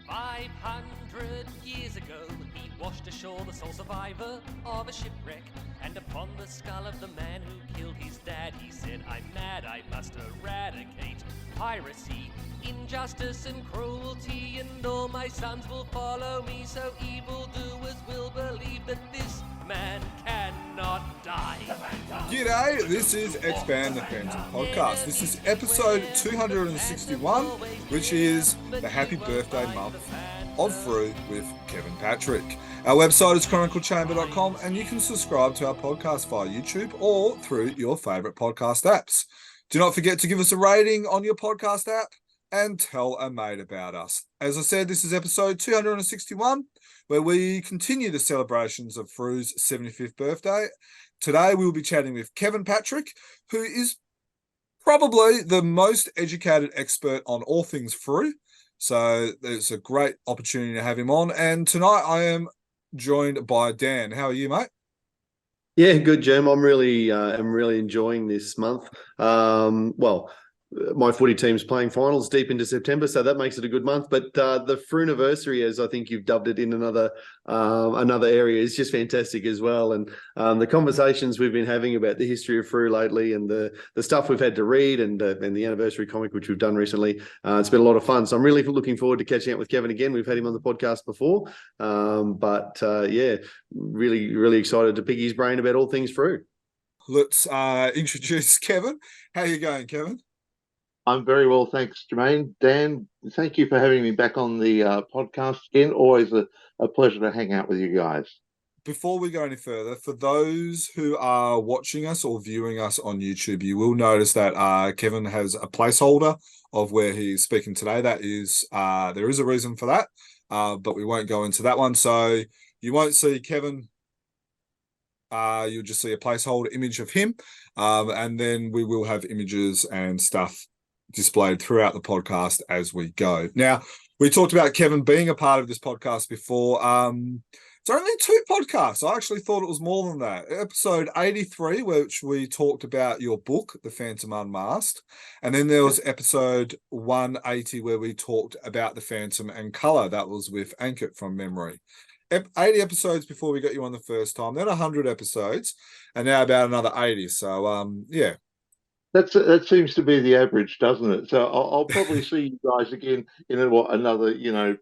500 years ago, he washed ashore the sole survivor of a shipwreck. And upon the skull of the man who killed his dad, he said, "I'm mad, I must eradicate piracy, injustice and cruelty, and all my sons will follow me, so evildoers will believe that this man cannot die." G'day, this is Expand the Phantom podcast. This is episode 261, which is the happy birthday month of Frew with Kevin Patrick. Our website is chroniclechamber.com, and you can subscribe to our podcast via YouTube or through your favourite podcast apps. Do not forget to give us a rating on your podcast app and tell a mate about us. As I said, this is episode 261, where we continue the celebrations of Frew's 75th birthday. Today, we will be chatting with Kevin Patrick, who is probably the most educated expert on all things Frew. So there's a great opportunity to have him on. And tonight I am joined by Dan. How are you, mate? Yeah, good, Jim. I'm really enjoying this month. My footy team's playing finals deep into September, so that makes it a good month. But the Frewnersary, as I think you've dubbed it in another area, is just fantastic as well. And the conversations we've been having about the history of Frew lately, and the stuff we've had to read, and the anniversary comic which we've done recently, it's been a lot of fun. So I'm really looking forward to catching up with Kevin again. We've had him on the podcast before, really excited to pick his brain about all things Frew. Let's introduce Kevin. How are you going, Kevin? I'm very well, thanks, Jermayn. Dan, thank you for having me back on the podcast again. Always a pleasure to hang out with you guys. Before we go any further, for those who are watching us or viewing us on YouTube, you will notice that Kevin has a placeholder of where he's speaking today. That is, there is a reason for that, but we won't go into that one. So you won't see Kevin. You'll just see a placeholder image of him, and then we will have images and stuff displayed throughout the podcast as we go. Now, we talked about Kevin being a part of this podcast before. It's only 2 podcasts. I actually thought it was more than that. Episode 83, which we talked about your book, The Phantom Unmasked. And then there was episode 180, where we talked about The Phantom and Colour. That was with Ankit from memory. 80 episodes before we got you on the first time, then 100 episodes, and now about another 80. So, yeah. That seems to be the average, doesn't it? So I'll probably see you guys again in another 2-3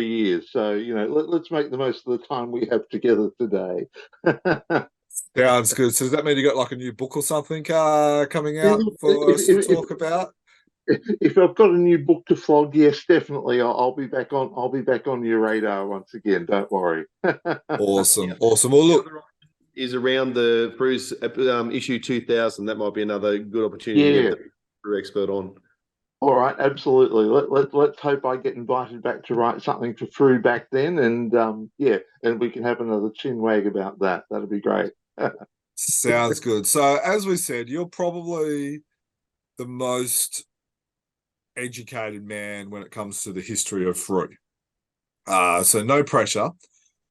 years. So let's make the most of the time we have together today. Sounds good. So does that mean you got like a new book or something coming out for us to talk about? If I've got a new book to flog, yes, definitely. I'll be back on. I'll be back on your radar once again. Don't worry. Awesome. Well, look. Is around the Frew's issue 2000. That might be another good opportunity to get the Frew expert on. All right, absolutely. Let's hope I get invited back to write something for Frew back then, and and we can have another chin wag about that. That'd be great. Sounds good. So, as we said, you're probably the most educated man when it comes to the history of Frew. So no pressure.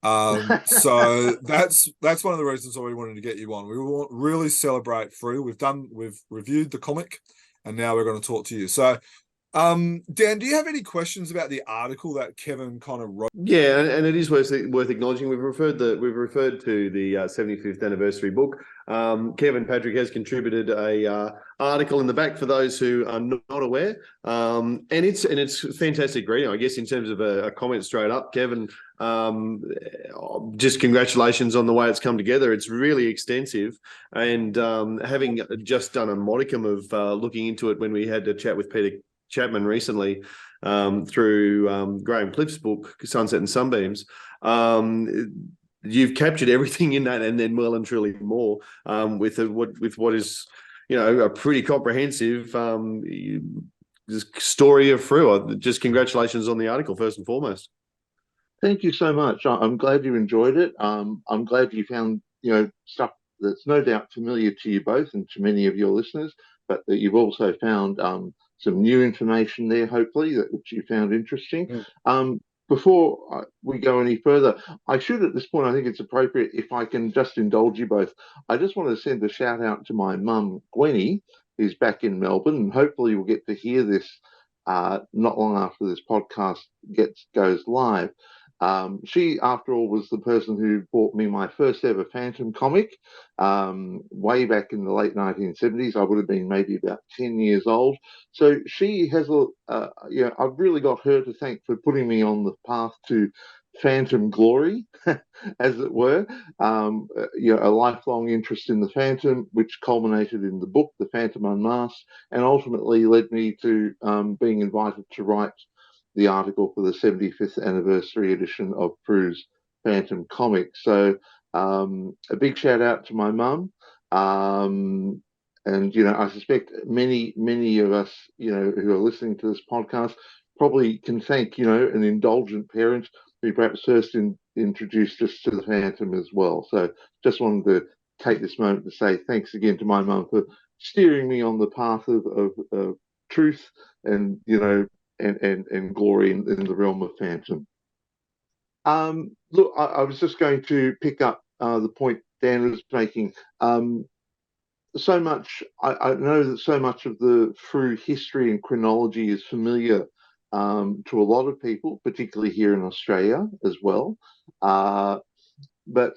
So that's one of the reasons why we wanted to get you on. We want really celebrate Frew. We've reviewed the comic, and now we're going to talk to you. So, Dan, do you have any questions about the article that Kevin kind of wrote? Yeah, and it is worth acknowledging. We've referred to the 75th anniversary book. Kevin Patrick has contributed a article in the back for those who are not aware, and it's fantastic reading. I guess in terms of a comment straight up, Kevin, just congratulations on the way it's come together. It's really extensive, and having just done a modicum of looking into it when we had a chat with Peter Chapman recently through Graham Cliff's book Sunset and Sunbeams, you've captured everything in that, and then well and truly more, with what is a pretty comprehensive story of Frew. Just congratulations on the article first and foremost. Thank you so much. I'm glad you enjoyed it. I'm glad you found stuff that's no doubt familiar to you both and to many of your listeners, but that you've also found some new information there, hopefully, which you found interesting. Before we go any further, I should at this point, I think it's appropriate if I can just indulge you both. I just want to send a shout out to my mum, Gwenny, who's back in Melbourne, and hopefully we'll get to hear this not long after this podcast goes live. She, after all, was the person who bought me my first ever Phantom comic way back in the late 1970s. I would have been maybe about 10 years old. So she has I've really got her to thank for putting me on the path to Phantom glory, as it were. A lifelong interest in the Phantom, which culminated in the book, The Phantom Unmasked, and ultimately led me to being invited to write the article for the 75th anniversary edition of Frew's Phantom comics. So a big shout out to my mum. And, I suspect many of us, who are listening to this podcast probably can thank, an indulgent parent who perhaps first introduced us to the Phantom as well. So just wanted to take this moment to say thanks again to my mum for steering me on the path of truth and, and glory in the realm of Phantom. Look, I was just going to pick up the point Dan was making. So much, I know that so much of the Frew history and chronology is familiar to a lot of people, particularly here in Australia as well. But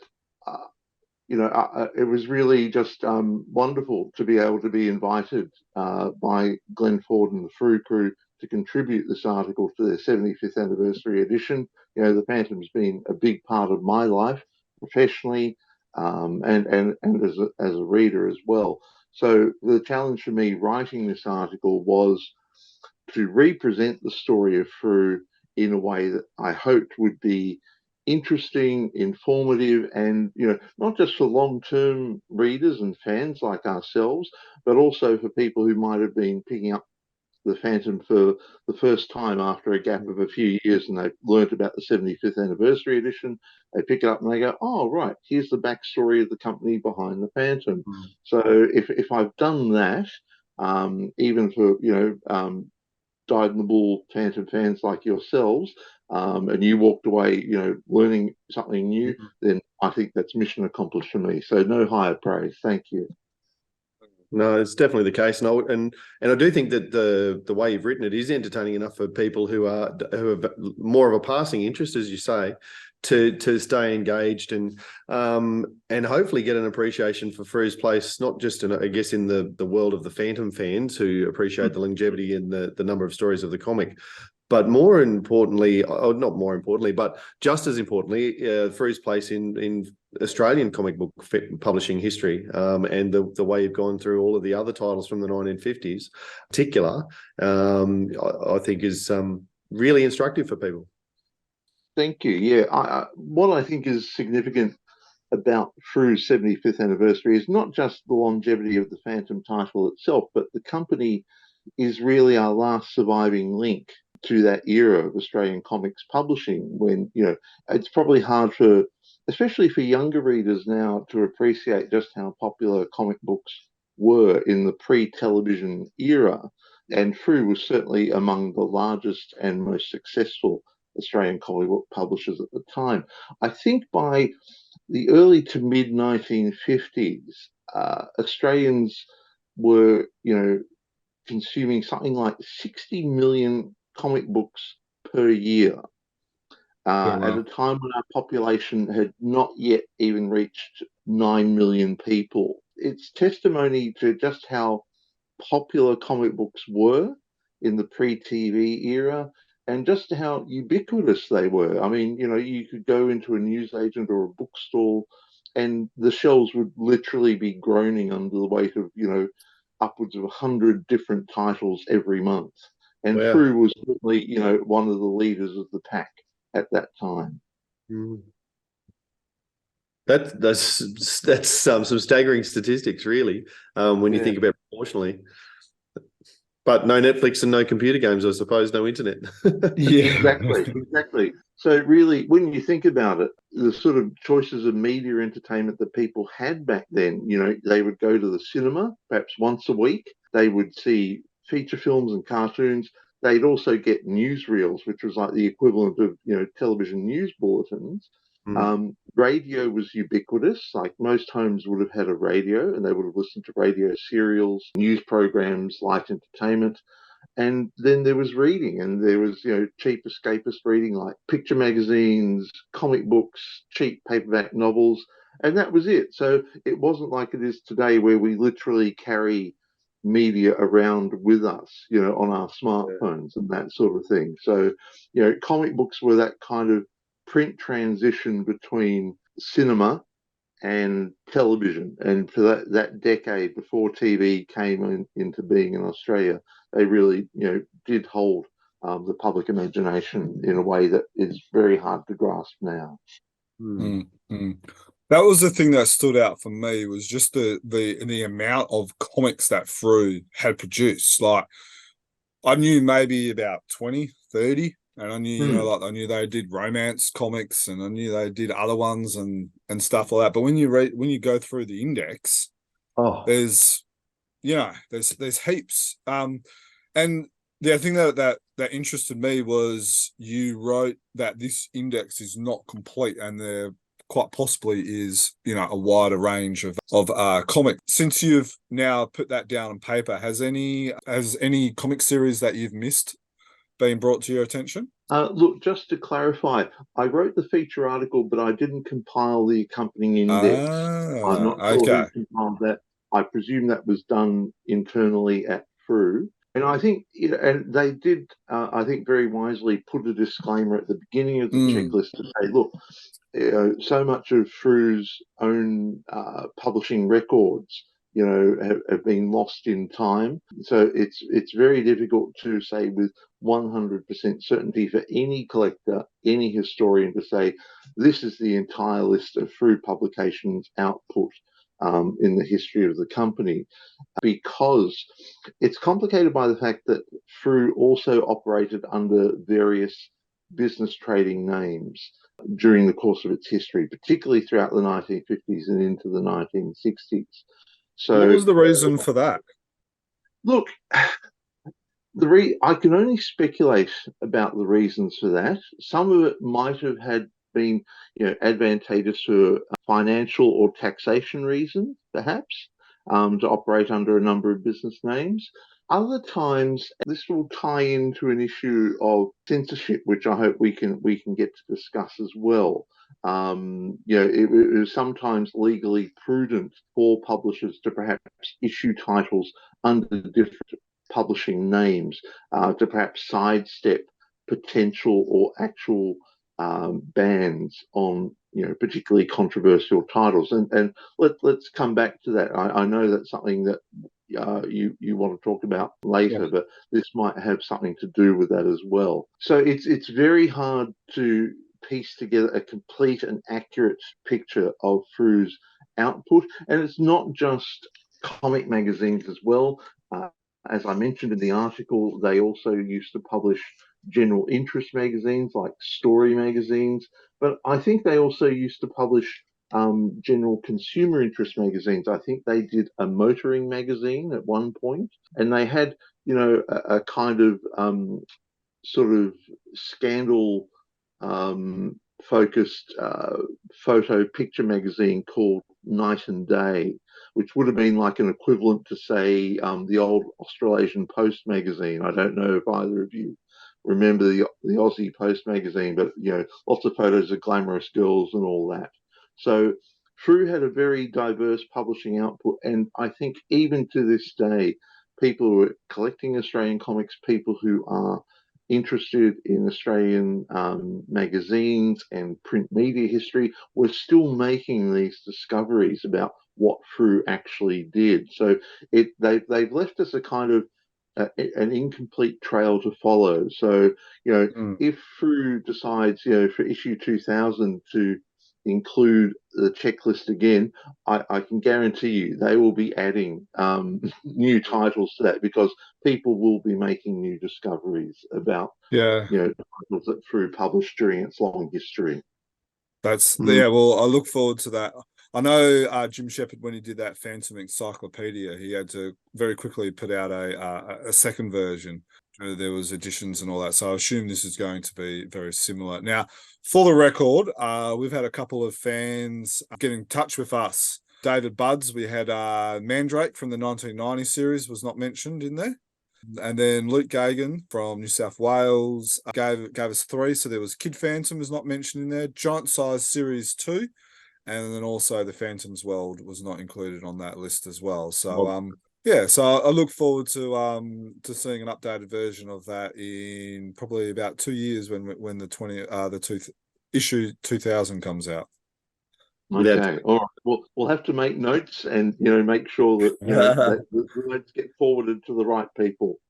it was really just wonderful to be able to be invited by Glenn Ford and the Frew crew to contribute this article to their 75th anniversary edition. The Phantom's been a big part of my life professionally and as a reader as well. So the challenge for me writing this article was to represent the story of Frew in a way that I hoped would be interesting, informative, and not just for long-term readers and fans like ourselves, but also for people who might have been picking up the Phantom for the first time after a gap of a few years, and they've learnt about the 75th anniversary edition. They pick it up and they go, "Oh, right, here's the backstory of the company behind the Phantom." So if I've done that, even for dyed-in-the-wool Phantom fans like yourselves, and you walked away, learning something new, then I think that's mission accomplished for me. So no higher praise. Thank you. No, it's definitely the case, and I do think that the way you've written it is entertaining enough for people who have more of a passing interest, as you say, to stay engaged and hopefully get an appreciation for Frew's place, not just in the world of the Phantom fans who appreciate the longevity and the number of stories of the comic, but more importantly, or not more importantly, but just as importantly, Frew's place in Australian comic book publishing history, and the way you've gone through all of the other titles from the 1950s, in particular, I think is really instructive for people. Thank you. Yeah, what I think is significant about Frew's 75th anniversary is not just the longevity of the Phantom title itself, but the company is really our last surviving link to that era of Australian comics publishing, when it's probably hard especially for younger readers now, to appreciate just how popular comic books were in the pre-television era. And Frew was certainly among the largest and most successful Australian comic book publishers at the time. I think by the early to mid 1950s, Australians were, consuming something like 60 million comic books per year. At a time when our population had not yet even reached 9 million people. It's testimony to just how popular comic books were in the pre-TV era, and just how ubiquitous they were. I mean, you could go into a newsagent or a bookstore and the shelves would literally be groaning under the weight of, upwards of 100 different titles every month. And Frew was certainly, one of the leaders of the pack at that time. That's some staggering statistics, really, when you think about it proportionally. But no Netflix and no computer games, I suppose, no internet. Yeah, exactly. So really, when you think about it, the sort of choices of media entertainment that people had back then, they would go to the cinema perhaps once a week. They would see feature films and cartoons. They'd also get newsreels, which was like the equivalent of, television news bulletins. Radio was ubiquitous. Like most homes would have had a radio, and they would have listened to radio serials, news programs, light entertainment. And then there was reading, and there was, cheap escapist reading like picture magazines, comic books, cheap paperback novels, and that was it. So it wasn't like it is today where we literally carry media around with us, on our smartphones and that sort of thing. So, comic books were that kind of print transition between cinema and television. And for that decade before TV came into being in Australia, they really, did hold the public imagination in a way that is very hard to grasp now. Mm. That was the thing that stood out for me, was just the amount of comics that Frew had produced. Like, I knew maybe about 20, 30, and I knew, I knew they did romance comics, and I knew they did other ones and stuff like that. But when you go through the index, there's heaps. And the thing that interested me was you wrote that this index is not complete, and there quite possibly is, a wider range of comics. Since you've now put that down on paper, has any comic series that you've missed been brought to your attention? Look, just to clarify, I wrote the feature article, but I didn't compile the accompanying index. I'm not sure who compiled that. I presume that was done internally at Frew. And I think, and they did, I think, very wisely put a disclaimer at the beginning of the checklist to say, look, so much of Frew's own publishing records, have been lost in time. So it's very difficult to say with 100% certainty for any collector, any historian, to say this is the entire list of Frew publications output in the history of the company, because it's complicated by the fact that Frew also operated under various business trading names during the course of its history, particularly throughout the 1950s and into the 1960s. So, what was the reason for that? Look, I can only speculate about the reasons for that. Some of it might have had been, advantageous for financial or taxation reasons, perhaps, to operate under a number of business names. Other times, this will tie into an issue of censorship, which I hope we can get to discuss as well. It was sometimes legally prudent for publishers to perhaps issue titles under different publishing names to perhaps sidestep potential or actual bans on particularly controversial titles. And let's come back to that. I know that's something that you want to talk about later, but this might have something to do with that as well. So it's very hard to piece together a complete and accurate picture of Frew's output, and it's not just comic magazines as well. As I mentioned in the article, they also used to publish general interest magazines like story magazines, but I think they also used to publish general consumer interest magazines. I think they did a motoring magazine at one point, and they had, a kind of sort of scandal focused photo picture magazine called Night and Day, which would have been like an equivalent to, say, the old Australasian Post magazine. I don't know if either of you remember the Aussie Post magazine, but lots of photos of glamorous girls and all that. So Frew had a very diverse publishing output, and I think even to this day, people who are collecting Australian comics, people who are interested in Australian magazines and print media history, were still making these discoveries about what Frew actually did. So they've left us a kind of an incomplete trail to follow. So, if Frew decides, for issue 2000 to include the checklist again, I can guarantee you they will be adding new titles to that, because people will be making new discoveries about titles that Frew published during its long history. Well, I look forward to that. I know Jim Shepard, when he did that Phantom Encyclopedia, he had to very quickly put out a second version. There was additions and all that, so I assume this is going to be very similar. Now, for the record, we've had a couple of fans get in touch with us. David Buds, we had Mandrake from the 1990 series was not mentioned in there. And then Luke Gagan from New South Wales gave us 3. So there was Kid Phantom is not mentioned in there, Giant Size Series 2, and then also the Phantom's World was not included on that list as well. So yeah, so I look forward to seeing an updated version of that in probably about 2 years when the issue 2000 comes out. Okay, all right. We'll have to make notes and make sure that that the notes get forwarded to the right people.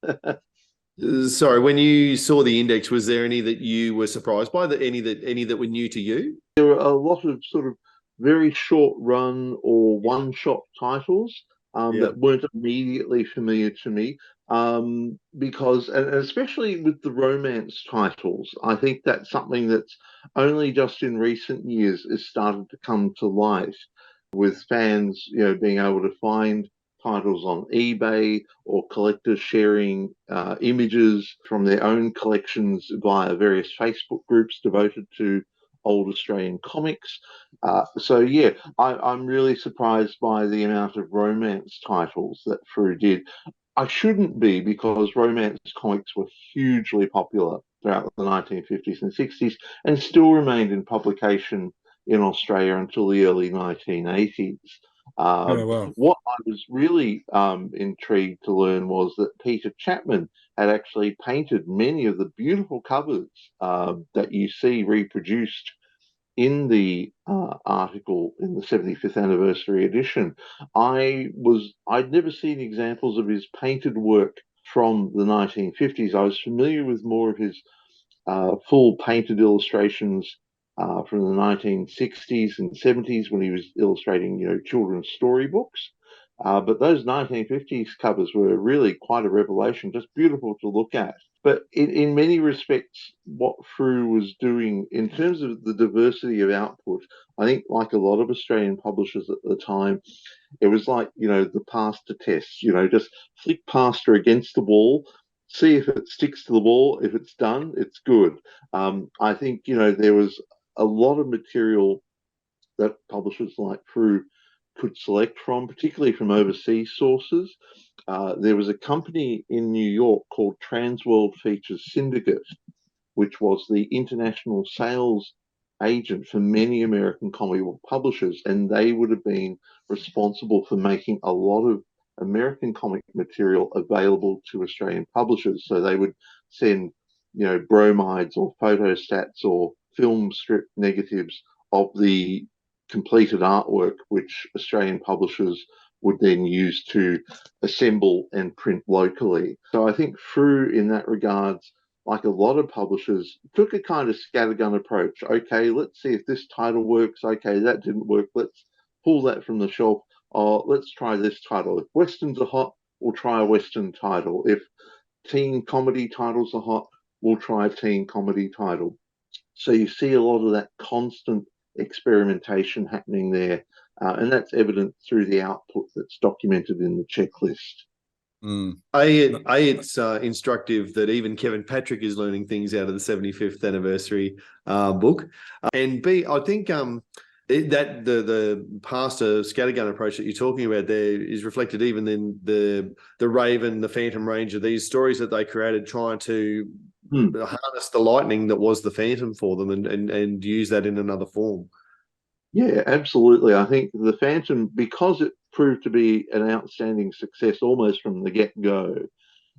Sorry, when you saw the index, was there any that you were surprised by? Any that were new to you? There were a lot of sort of very short run or one shot titles that weren't immediately familiar to me. Because, and especially with the romance titles, I think that's something that's only just in recent years has started to come to light, with fans, being able to find titles on eBay or collectors sharing images from their own collections via various Facebook groups devoted to old Australian comics. So yeah, I'm really surprised by the amount of romance titles that Frew did. I shouldn't be, because romance comics were hugely popular throughout the 1950s and 60s and still remained in publication in Australia until the early 1980s. Yeah, wow. What I was really intrigued to learn was that Peter Chapman had actually painted many of the beautiful covers that you see reproduced in the article in the 75th anniversary edition. I'd never seen examples of his painted work from the 1950s. I was familiar with more of his full painted illustrations from the 1960s and 70s when he was illustrating, children's storybooks. But those 1950s covers were really quite a revelation, just beautiful to look at. But in many respects, what Frew was doing in terms of the diversity of output, I think, like a lot of Australian publishers at the time, it was like, the pasta test, just flick pasta against the wall, see if it sticks to the wall. If it's done, it's good. I think, there was a lot of material that publishers like Frew could select from, particularly from overseas sources. There was a company in New York called Transworld Features Syndicate, which was the international sales agent for many American comic book publishers, and they would have been responsible for making a lot of American comic material available to Australian publishers. So they would send, bromides or photostats or film strip negatives of the completed artwork, which Australian publishers would then use to assemble and print locally. So I think Frew, in that regards, like a lot of publishers, took a kind of scattergun approach. Okay, let's see if this title works. Okay, that didn't work. Let's pull that from the shelf. Let's try this title. If Westerns are hot, we'll try a Western title. If teen comedy titles are hot, we'll try a teen comedy title. So you see a lot of that constant experimentation happening there. And that's evident through the output that's documented in the checklist. It's instructive that even Kevin Patrick is learning things out of the 75th anniversary book. And B, I think that the pasta scattergun approach that you're talking about there is reflected even in the Raven, the Phantom range of these stories that they created, trying to harness the lightning that was the Phantom for them and use that in another form. Yeah, absolutely. I think the Phantom, because it proved to be an outstanding success almost from the get-go,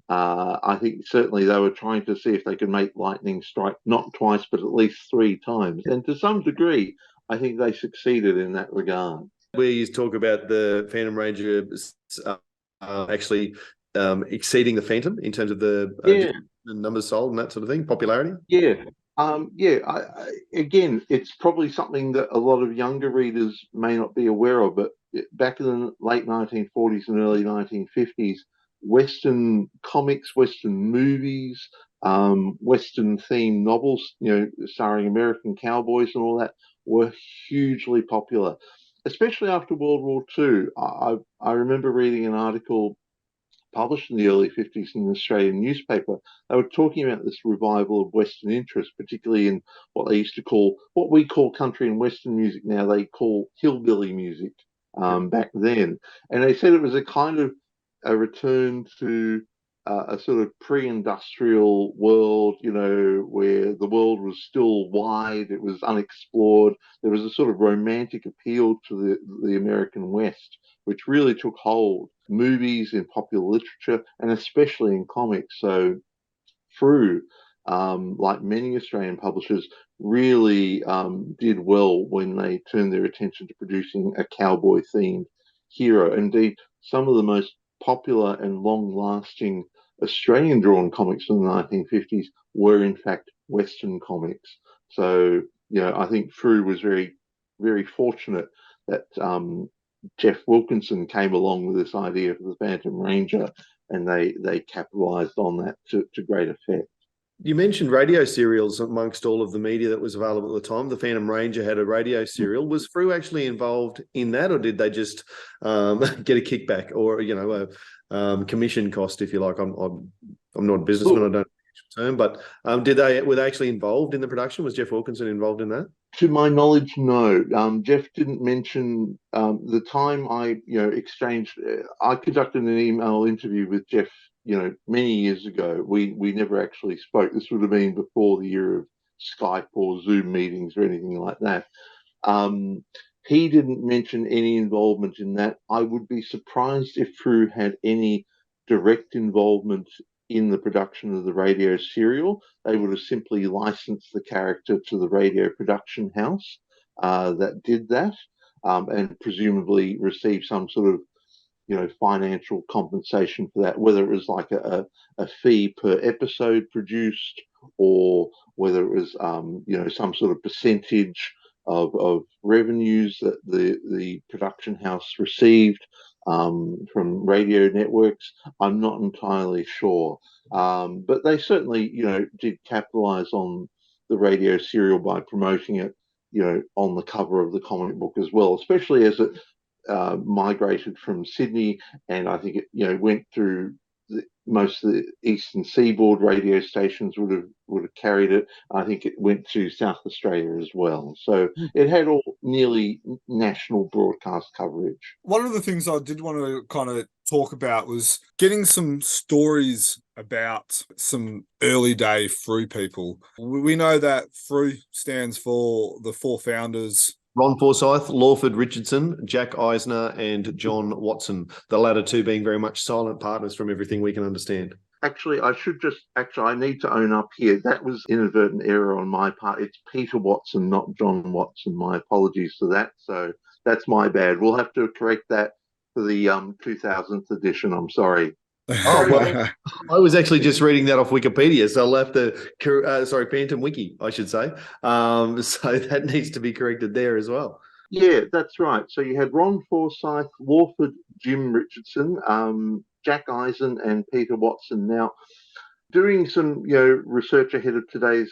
I think certainly they were trying to see if they could make lightning strike not twice, but at least 3 times. And to some degree, I think they succeeded in that regard. We talk about the Phantom Ranger actually exceeding the Phantom in terms of the numbers sold and that sort of thing, popularity. Again, it's probably something that a lot of younger readers may not be aware of, but back in the late 1940s and early 1950s, Western comics, Western movies, Western themed novels, starring American cowboys and all that, were hugely popular, especially after World War II. I remember reading an article published in the early 50s in an Australian newspaper. They were talking about this revival of Western interest, particularly in what they used to call, what we call country and Western music now, they call hillbilly music back then. And they said it was a kind of a return to a sort of pre-industrial world, where the world was still wide, it was unexplored. There was a sort of romantic appeal to the American West, which really took hold. Movies, in popular literature, and especially in comics. So Frew, like many Australian publishers, really did well when they turned their attention to producing a cowboy-themed hero. Indeed, some of the most popular and long-lasting Australian-drawn comics from the 1950s were, in fact, Western comics. So, I think Frew was very, very fortunate that Jeff Wilkinson came along with this idea of the Phantom Ranger, and they capitalized on that to great effect. You mentioned radio serials amongst all of the media that was available at the time. The Phantom Ranger had a radio serial. Was Frew actually involved in that, or did they just get a kickback, or a commission cost, if you like? I'm not a businessman. I don't know the term, but were they actually involved in the production? Was Jeff Wilkinson involved in that? To my knowledge, no. Jeff didn't mention the time I exchanged. I conducted an email interview with Jeff many years ago. We never actually spoke. This would have been before the era of Skype or Zoom meetings or anything like that. He didn't mention any involvement in that. I would be surprised if Frew had any direct involvement in the production of the radio serial. They would have simply licensed the character to the radio production house that did that, and presumably received some sort of financial compensation for that, whether it was like a fee per episode produced, or whether it was some sort of percentage of revenues that the production house received from radio networks. I'm not entirely sure, but they certainly did capitalize on the radio serial by promoting it on the cover of the comic book as well, especially as it migrated from Sydney, and I think it went through most of the eastern seaboard radio stations would have carried it. I think it went to South Australia as well. So it had all nearly national broadcast coverage. One of the things I did want to kind of talk about was getting some stories about some early day Frew people. We know that Frew stands for the four founders: Ron Forsyth, Lawford Richardson, Jack Eisner, and John Watson, the latter two being very much silent partners from everything we can understand. Actually, I need to own up here. That was inadvertent error on my part. It's Peter Watson, not John Watson. My apologies for that. So that's my bad. We'll have to correct that for the 2000th edition. I'm sorry. Oh, well, I was actually just reading that off Wikipedia, so I'll have to, Phantom Wiki, I should say. So that needs to be corrected there as well. Yeah, that's right. So you had Ron Forsyth, Lawford Jim Richardson, Jack Eisen, and Peter Watson. Now, doing some research ahead of today's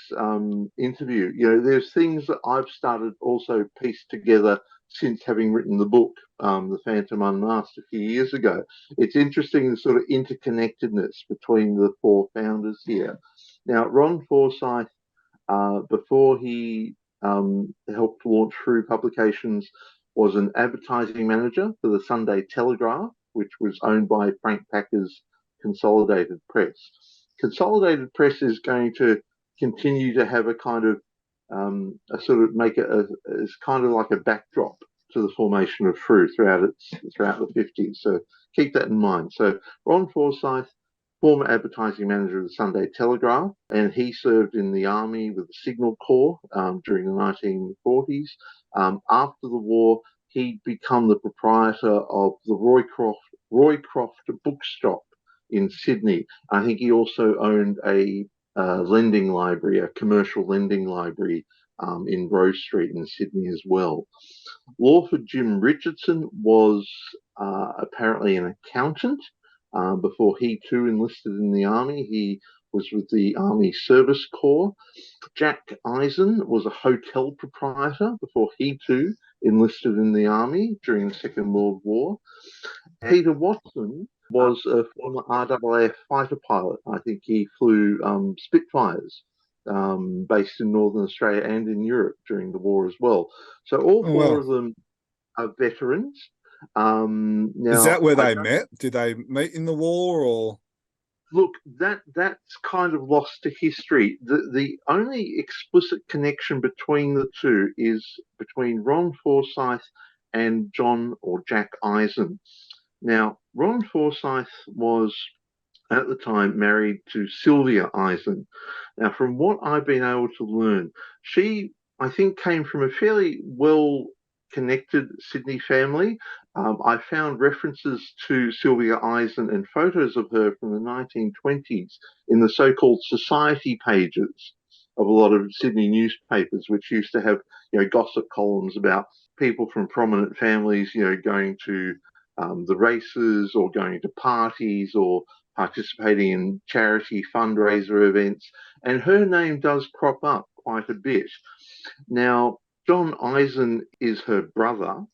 interview, there's things that I've started also pieced together since having written the book, The Phantom Unmasked, a few years ago. It's interesting, the sort of interconnectedness between the four founders here. Now, Ron Forsyth, before he helped launch Frew Publications, was an advertising manager for the Sunday Telegraph, which was owned by Frank Packer's Consolidated Press. Consolidated Press is going to continue to have a kind of it's kind of like a backdrop to the formation of Frew throughout the 50s. So keep that in mind. So Ron Forsyth, former advertising manager of the Sunday Telegraph, and he served in the army with the Signal Corps during the 1940s. After the war, he'd become the proprietor of the Roycroft Bookshop in Sydney. I think he also owned a lending library, a commercial lending library in Rose Street in Sydney as well. Lawford Jim Richardson was apparently an accountant before he too enlisted in the army. He was with the Army Service Corps. Jack Eisen was a hotel proprietor before he too enlisted in the army during the Second World War. Peter Watson was a former RAAF fighter pilot. I think he flew Spitfires based in Northern Australia and in Europe during the war as well. So all four of them are veterans. Now, is that where they met? Did they meet in the war, or? Look, that's kind of lost to history. The only explicit connection between the two is between Ron Forsyth and John or Jack Eisen. Now, Ron Forsyth was at the time married to Sylvia Eisen. Now, from what I've been able to learn, she, I think, came from a fairly well connected Sydney family. I found references to Sylvia Eisen and photos of her from the 1920s in the so-called society pages of a lot of Sydney newspapers, which used to have, gossip columns about people from prominent families, going to the races or going to parties or participating in charity fundraiser events. And her name does crop up quite a bit. Now, John Eisen is her brother.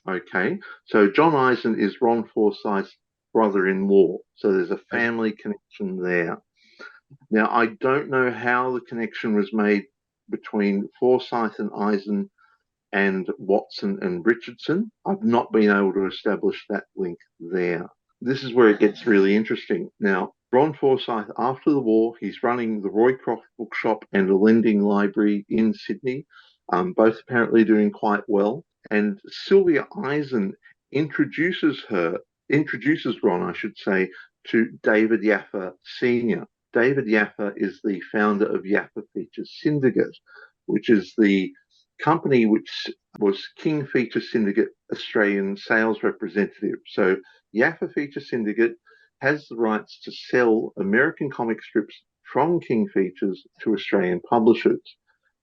Okay, so John Eisen is Ron Forsyth's brother-in-law. So there's a family connection there. Now, I don't know how the connection was made between Forsyth and Eisen and Watson and Richardson. I've not been able to establish that link there. This is where it gets really interesting. Now, Ron Forsyth, after the war, he's running the Roycroft Bookshop and a lending library in Sydney, both apparently doing quite well. And Sylvia Eisen introduces Ron, I should say, to David Yaffa Sr. David Yaffa is the founder of Yaffa Features Syndicate, which is the company which was King Feature Syndicate Australian sales representative. So Yaffa Feature Syndicate has the rights to sell American comic strips from King Features to Australian publishers.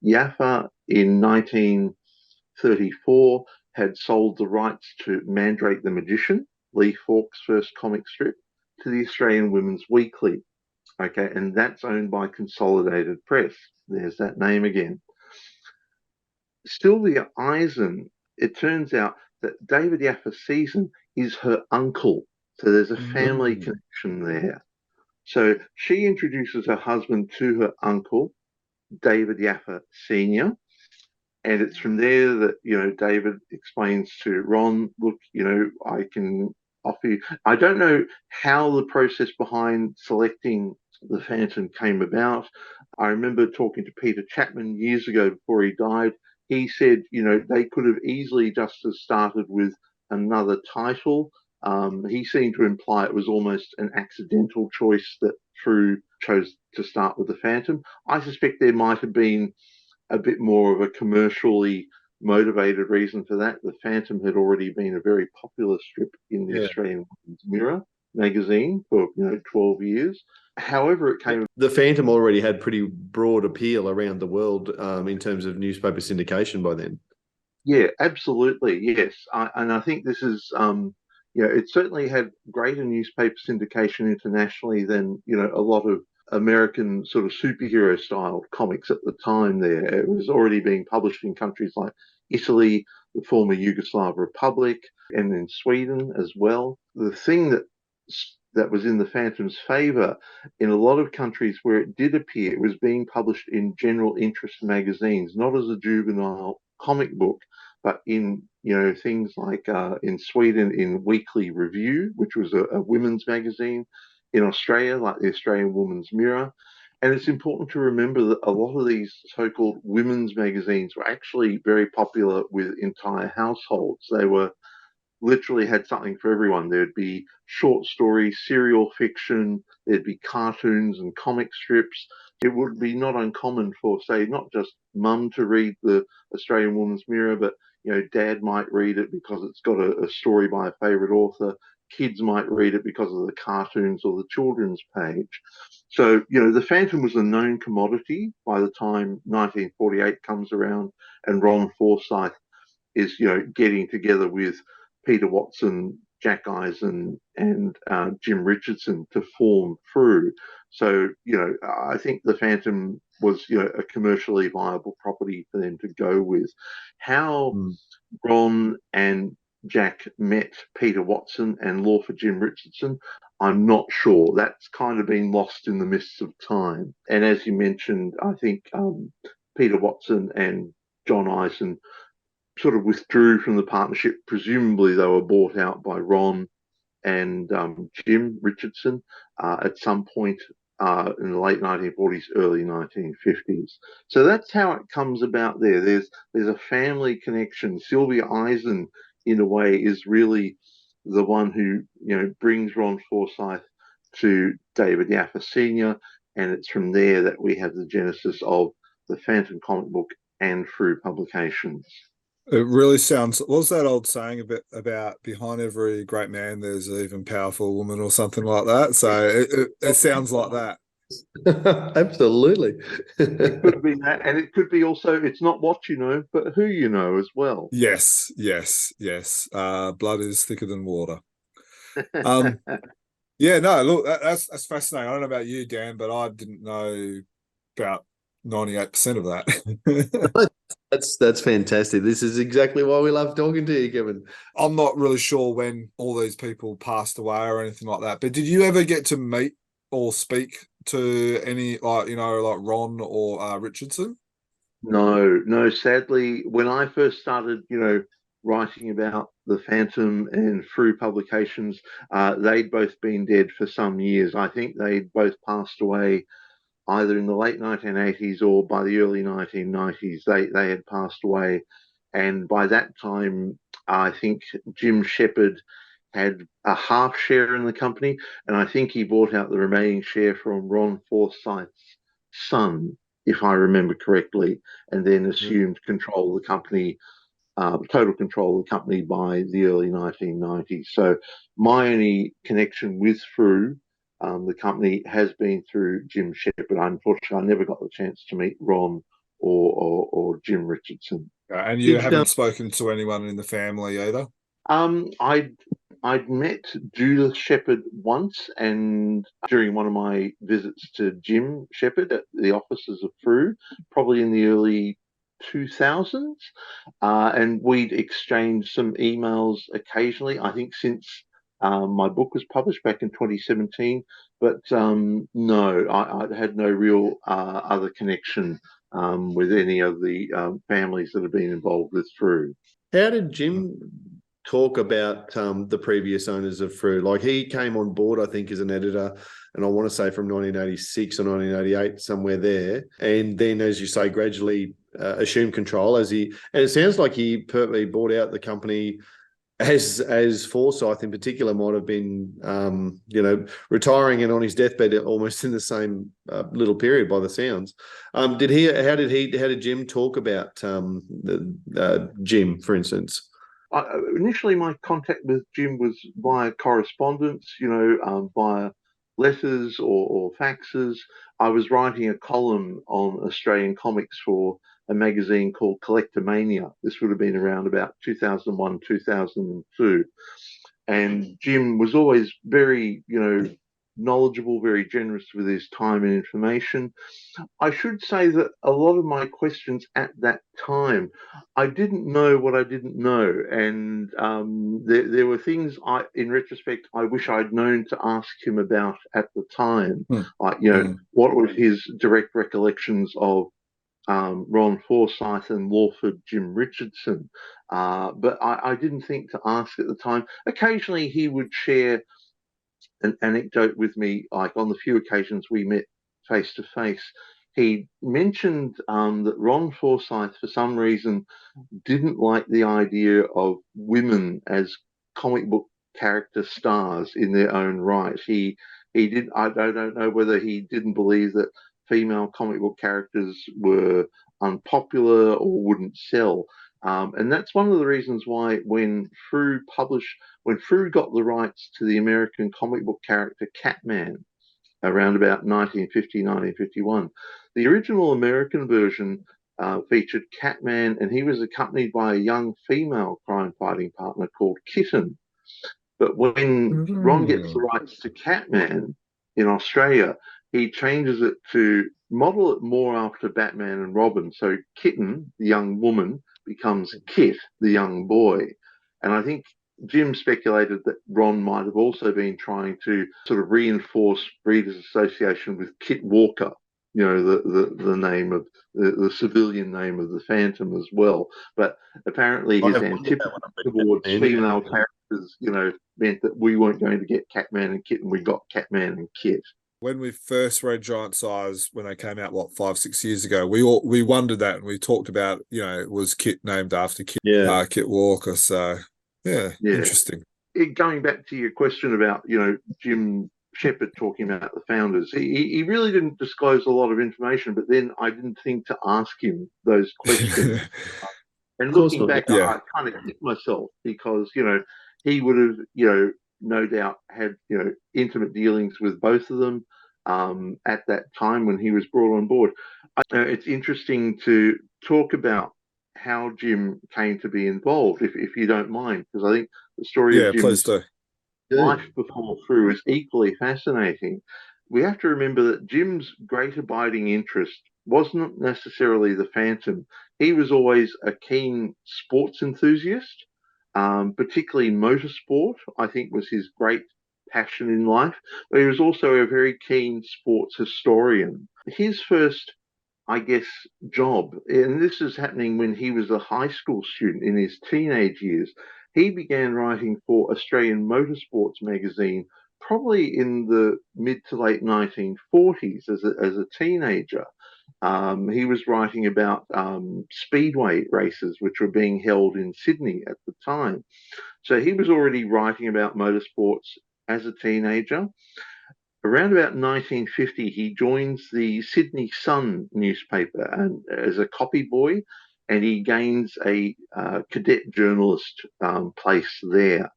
Yaffa in 1934 had sold the rights to Mandrake the Magician, Lee Falk's first comic strip, to the Australian Women's Weekly. Okay, and that's owned by Consolidated Press. There's that name again. Sylvia Eisen, it turns out that David Yaffa Season is her uncle. So there's a family connection there. So she introduces her husband to her uncle, David Yaffa Sr. And it's from there that, David explains to Ron, look, I can offer you. I don't know how the process behind selecting the Phantom came about. I remember talking to Peter Chapman years ago before he died. He said, they could have easily just as started with another title. He seemed to imply it was almost an accidental choice that Frew chose to start with the Phantom. I suspect there might have been a bit more of a commercially motivated reason for that. The Phantom had already been a very popular strip in the Australian Mirror magazine for 12 years. However, it came. The Phantom already had pretty broad appeal around the world in terms of newspaper syndication by then. Yeah, absolutely. Yes. And I think this is, it certainly had greater newspaper syndication internationally than, a lot of American sort of superhero style comics at the time there. It was already being published in countries like Italy, the former Yugoslav Republic, and in Sweden as well. The thing that was in the Phantom's favor in a lot of countries where it did appear, it was being published in general interest magazines, not as a juvenile comic book, but in things like in Sweden in Weekly Review, which was a women's magazine, in Australia like the Australian Woman's Mirror. And it's important to remember that a lot of these so-called women's magazines were actually very popular with entire households. They were literally had something for everyone. There'd be short stories, serial fiction, there'd be cartoons and comic strips. It would be not uncommon for, say, not just mum to read the Australian Woman's Mirror, but dad might read it because it's got a story by a favorite author. Kids might read it because of the cartoons or the children's page. So, the Phantom was a known commodity by the time 1948 comes around and Ron Forsyth is, getting together with Peter Watson, Jack Eisen, and Jim Richardson to form Frew. So, I think the Phantom was, a commercially viable property for them to go with. How Ron and Jack met Peter Watson and Lawford Jim Richardson, I'm not sure. That's kind of been lost in the mists of time. And as you mentioned, I think Peter Watson and John Eisen sort of withdrew from the partnership. Presumably they were bought out by Ron and Jim Richardson at some point in the late 1940s, early 1950s. So that's how it comes about there. There's a family connection. Sylvia Eisen, in a way, is really the one who, brings Ron Forsyth to David Yaffa Sr., and it's from there that we have the genesis of the Phantom comic book and Frew publications. It really sounds. What was that old saying about behind every great man there's an even powerful woman or something like that? So it sounds like that. Absolutely. It could be that, and it could be also, it's not what you know, but who you know as well. Yes. Blood is thicker than water. Yeah, no, look, that's fascinating. I don't know about you, Dan, but I didn't know about 98% of that. That's fantastic. This is exactly why we love talking to you, Kevin. I'm not really sure when all these people passed away or anything like that, but did you ever get to meet or speak to any, like Ron or Richardson? No, sadly, when I first started, writing about the Phantom and Frew publications, they'd both been dead for some years. I think they'd both passed away either in the late 1980s or by the early 1990s. They had passed away. And by that time, I think Jim Shepard had a half share in the company. And I think he bought out the remaining share from Ron Forsyth's son, if I remember correctly, and then assumed control of the company, total control of the company by the early 1990s. So my only connection with Frew, the company, has been through Jim Shepard. Unfortunately, I never got the chance to meet Ron or Jim Richardson. And you haven't spoken to anyone in the family either? I'd met Judith Shepard once, and during one of my visits to Jim Shepard at the offices of Frew, probably in the early 2000s, and we'd exchanged some emails occasionally. I think since my book was published back in 2017, but no, I had no real other connection with any of the families that have been involved with Frew. How did Jim talk about the previous owners of Frew? Like, he came on board, I think, as an editor, and I want to say from 1986 or 1988, somewhere there. And then, as you say, gradually assumed control and it sounds like he permanently bought out the company as Forsyth in particular might have been, retiring and on his deathbed almost in the same little period by the sounds. How did Jim talk about Jim, for instance? Initially, my contact with Jim was via correspondence, via letters or faxes. I was writing a column on Australian comics for a magazine called Collectomania. This would have been around about 2001, 2002. And Jim was always very, knowledgeable, very generous with his time and information. I should say that a lot of my questions at that time, I didn't know what I didn't know. And there were things in retrospect, I wish I'd known to ask him about at the time. Like, what were his direct recollections of Ron Forsyth and Lawford Jim Richardson? But I didn't think to ask at the time. Occasionally he would share an anecdote with me, like on the few occasions we met face to face. He mentioned that Ron Forsyth, for some reason, didn't like the idea of women as comic book character stars in their own right. He did. I don't know whether he didn't believe that female comic book characters were unpopular or wouldn't sell. And that's one of the reasons why when Frew got the rights to the American comic book character Catman around about 1950, 1951, the original American version featured Catman, and he was accompanied by a young female crime-fighting partner called Kitten. But when Ron gets the rights to Catman in Australia, he changes it to model it more after Batman and Robin. So Kitten, the young woman, becomes Kit, the young boy. And I think Jim speculated that Ron might have also been trying to sort of reinforce readers' association with Kit Walker, the name of the civilian name of the Phantom as well. But apparently his antipathy towards female characters because, meant that we weren't going to get Catman and Kit, and we got Catman and Kit. When we first read Giant Size, when they came out, 5-6 years ago, we wondered that, and we talked about, was Kit named after Kit, Kit Walker? So yeah, interesting. Going back to your question about, Jim Shepard talking about the founders, he really didn't disclose a lot of information, but then I didn't think to ask him those questions. And looking back, I kind of hit myself because, he would have, no doubt had, intimate dealings with both of them at that time when he was brought on board. It's interesting to talk about how Jim came to be involved, if you don't mind, because I think the story of Jim's life before Frew is equally fascinating. We have to remember that Jim's great abiding interest wasn't necessarily the Phantom. He was always a keen sports enthusiast, particularly motorsport, I think was his great passion in life. But he was also a very keen sports historian. His first, I guess, job, and this is happening when he was a high school student in his teenage years, he began writing for Australian Motorsports magazine probably in the mid to late 1940s as a teenager. He was writing about speedway races, which were being held in Sydney at the time. So he was already writing about motorsports as a teenager. Around about 1950, he joins the Sydney Sun newspaper and as a copy boy, and he gains a cadet journalist place there.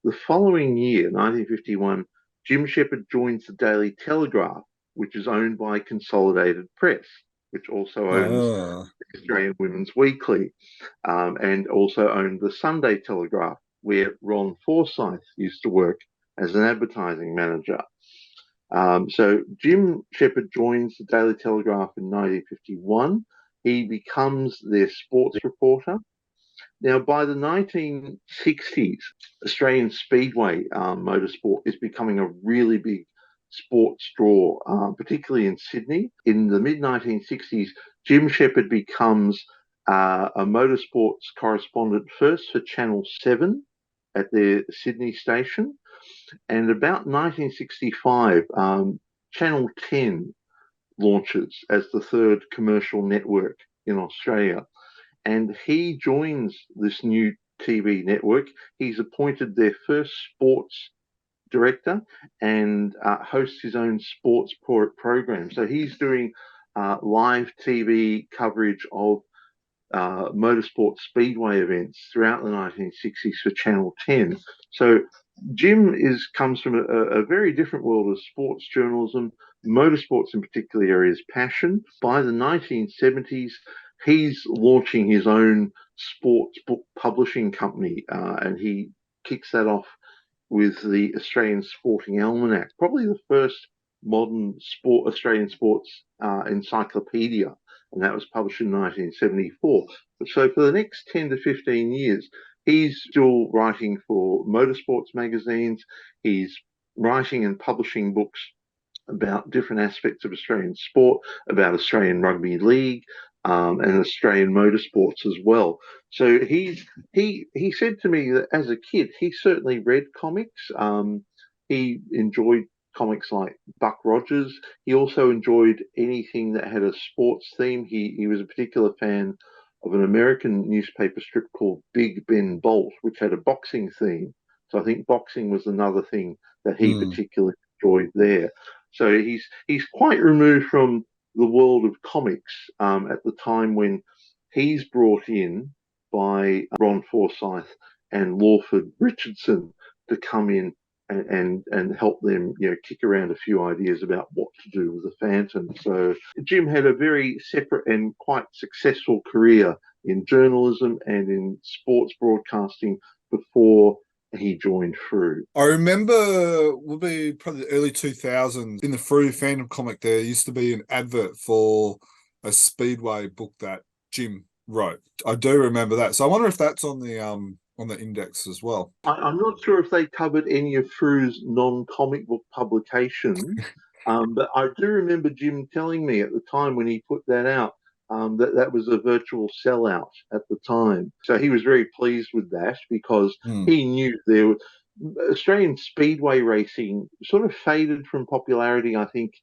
The following year, 1951, Jim Shepard joins the Daily Telegraph, which is owned by Consolidated Press, which also owns the Australian Women's Weekly, and also owned the Sunday Telegraph, where Ron Forsyth used to work as an advertising manager. So Jim Shepard joins the Daily Telegraph in 1951. He becomes their sports reporter. Now, by the 1960s, Australian Speedway motorsport is becoming a really big sports draw, particularly in Sydney. In the mid-1960s, Jim Shepard becomes a motorsports correspondent first for Channel 7 at their Sydney station. And about 1965, Channel 10 launches as the third commercial network in Australia. And he joins this new TV network. He's appointed their first sports director and hosts his own sports program. So he's doing live TV coverage of motorsport speedway events throughout the 1960s for Channel 10. So Jim comes from a very different world of sports journalism. Motorsports in particular are his passion. By the 1970s, he's launching his own sports book publishing company, and he kicks that off with the Australian Sporting Almanac, probably the first modern Australian sports encyclopedia, and that was published in 1974. So for the next 10 to 15 years, he's still writing for motorsports magazines. He's writing and publishing books about different aspects of Australian sport, about Australian Rugby League, and Australian motorsports as well. So he said to me that as a kid, he certainly read comics. He enjoyed comics like Buck Rogers. He also enjoyed anything that had a sports theme. He was a particular fan of an American newspaper strip called Big Ben Bolt, which had a boxing theme. So I think boxing was another thing that he particularly enjoyed there. So he's quite removed from the world of comics at the time when he's brought in by Ron Forsyth and Lawford Richardson to come in and help them, kick around a few ideas about what to do with the Phantom. So Jim had a very separate and quite successful career in journalism and in sports broadcasting before he joined Frew. I remember will be probably the early 2000s in the Frew fandom comic. There used to be an advert for a Speedway book that Jim wrote. I do remember that. So I wonder if that's on the index as well. I'm not sure if they covered any of Frew's non-comic book publications, but I do remember Jim telling me at the time when he put that out that was a virtual sellout at the time. So he was very pleased with that because Hmm. he knew there was Australian speedway racing sort of faded from popularity, I think,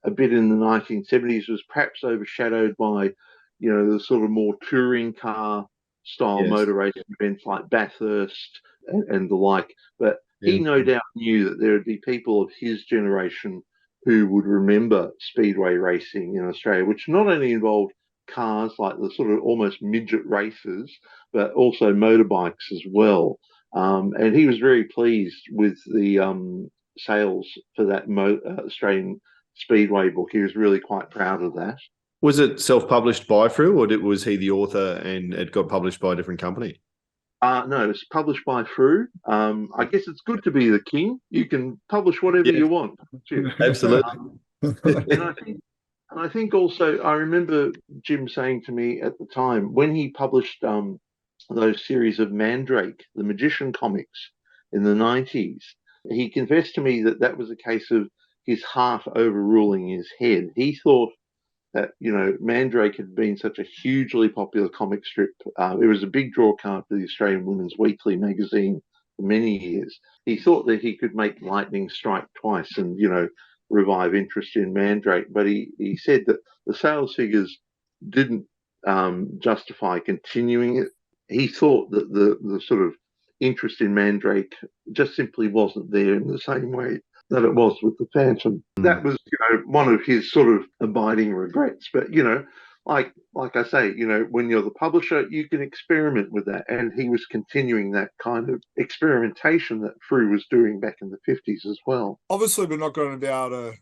a bit in the 1970s, was perhaps overshadowed by, the sort of more touring car style Yes. motor racing events like Bathurst and the like. But he Yeah. no doubt knew that there would be people of his generation who would remember speedway racing in Australia, which not only involved cars like the sort of almost midget races, but also motorbikes as well. And he was very pleased with the sales for that Australian Speedway book. He was really quite proud of that. Was it self-published by Frew, or was he the author and it got published by a different company? No, it's published by Frew. I guess it's good to be the king. You can publish whatever Yeah, you want. absolutely. And I think also I remember Jim saying to me at the time when he published those series of Mandrake, the magician comics in the 90s, he confessed to me that that was a case of his heart overruling his head. He thought that Mandrake had been such a hugely popular comic strip. It was a big draw card for the Australian Women's Weekly magazine for many years. He thought that he could make lightning strike twice and revive interest in Mandrake, but he said that the sales figures didn't justify continuing it. He thought that the sort of interest in Mandrake just simply wasn't there in the same way that it was with the Phantom. That was, one of his sort of abiding regrets. But like I say, when you're the publisher, you can experiment with that, and he was continuing that kind of experimentation that Frew was doing back in the 50s as well. Obviously, we're not going to be able to,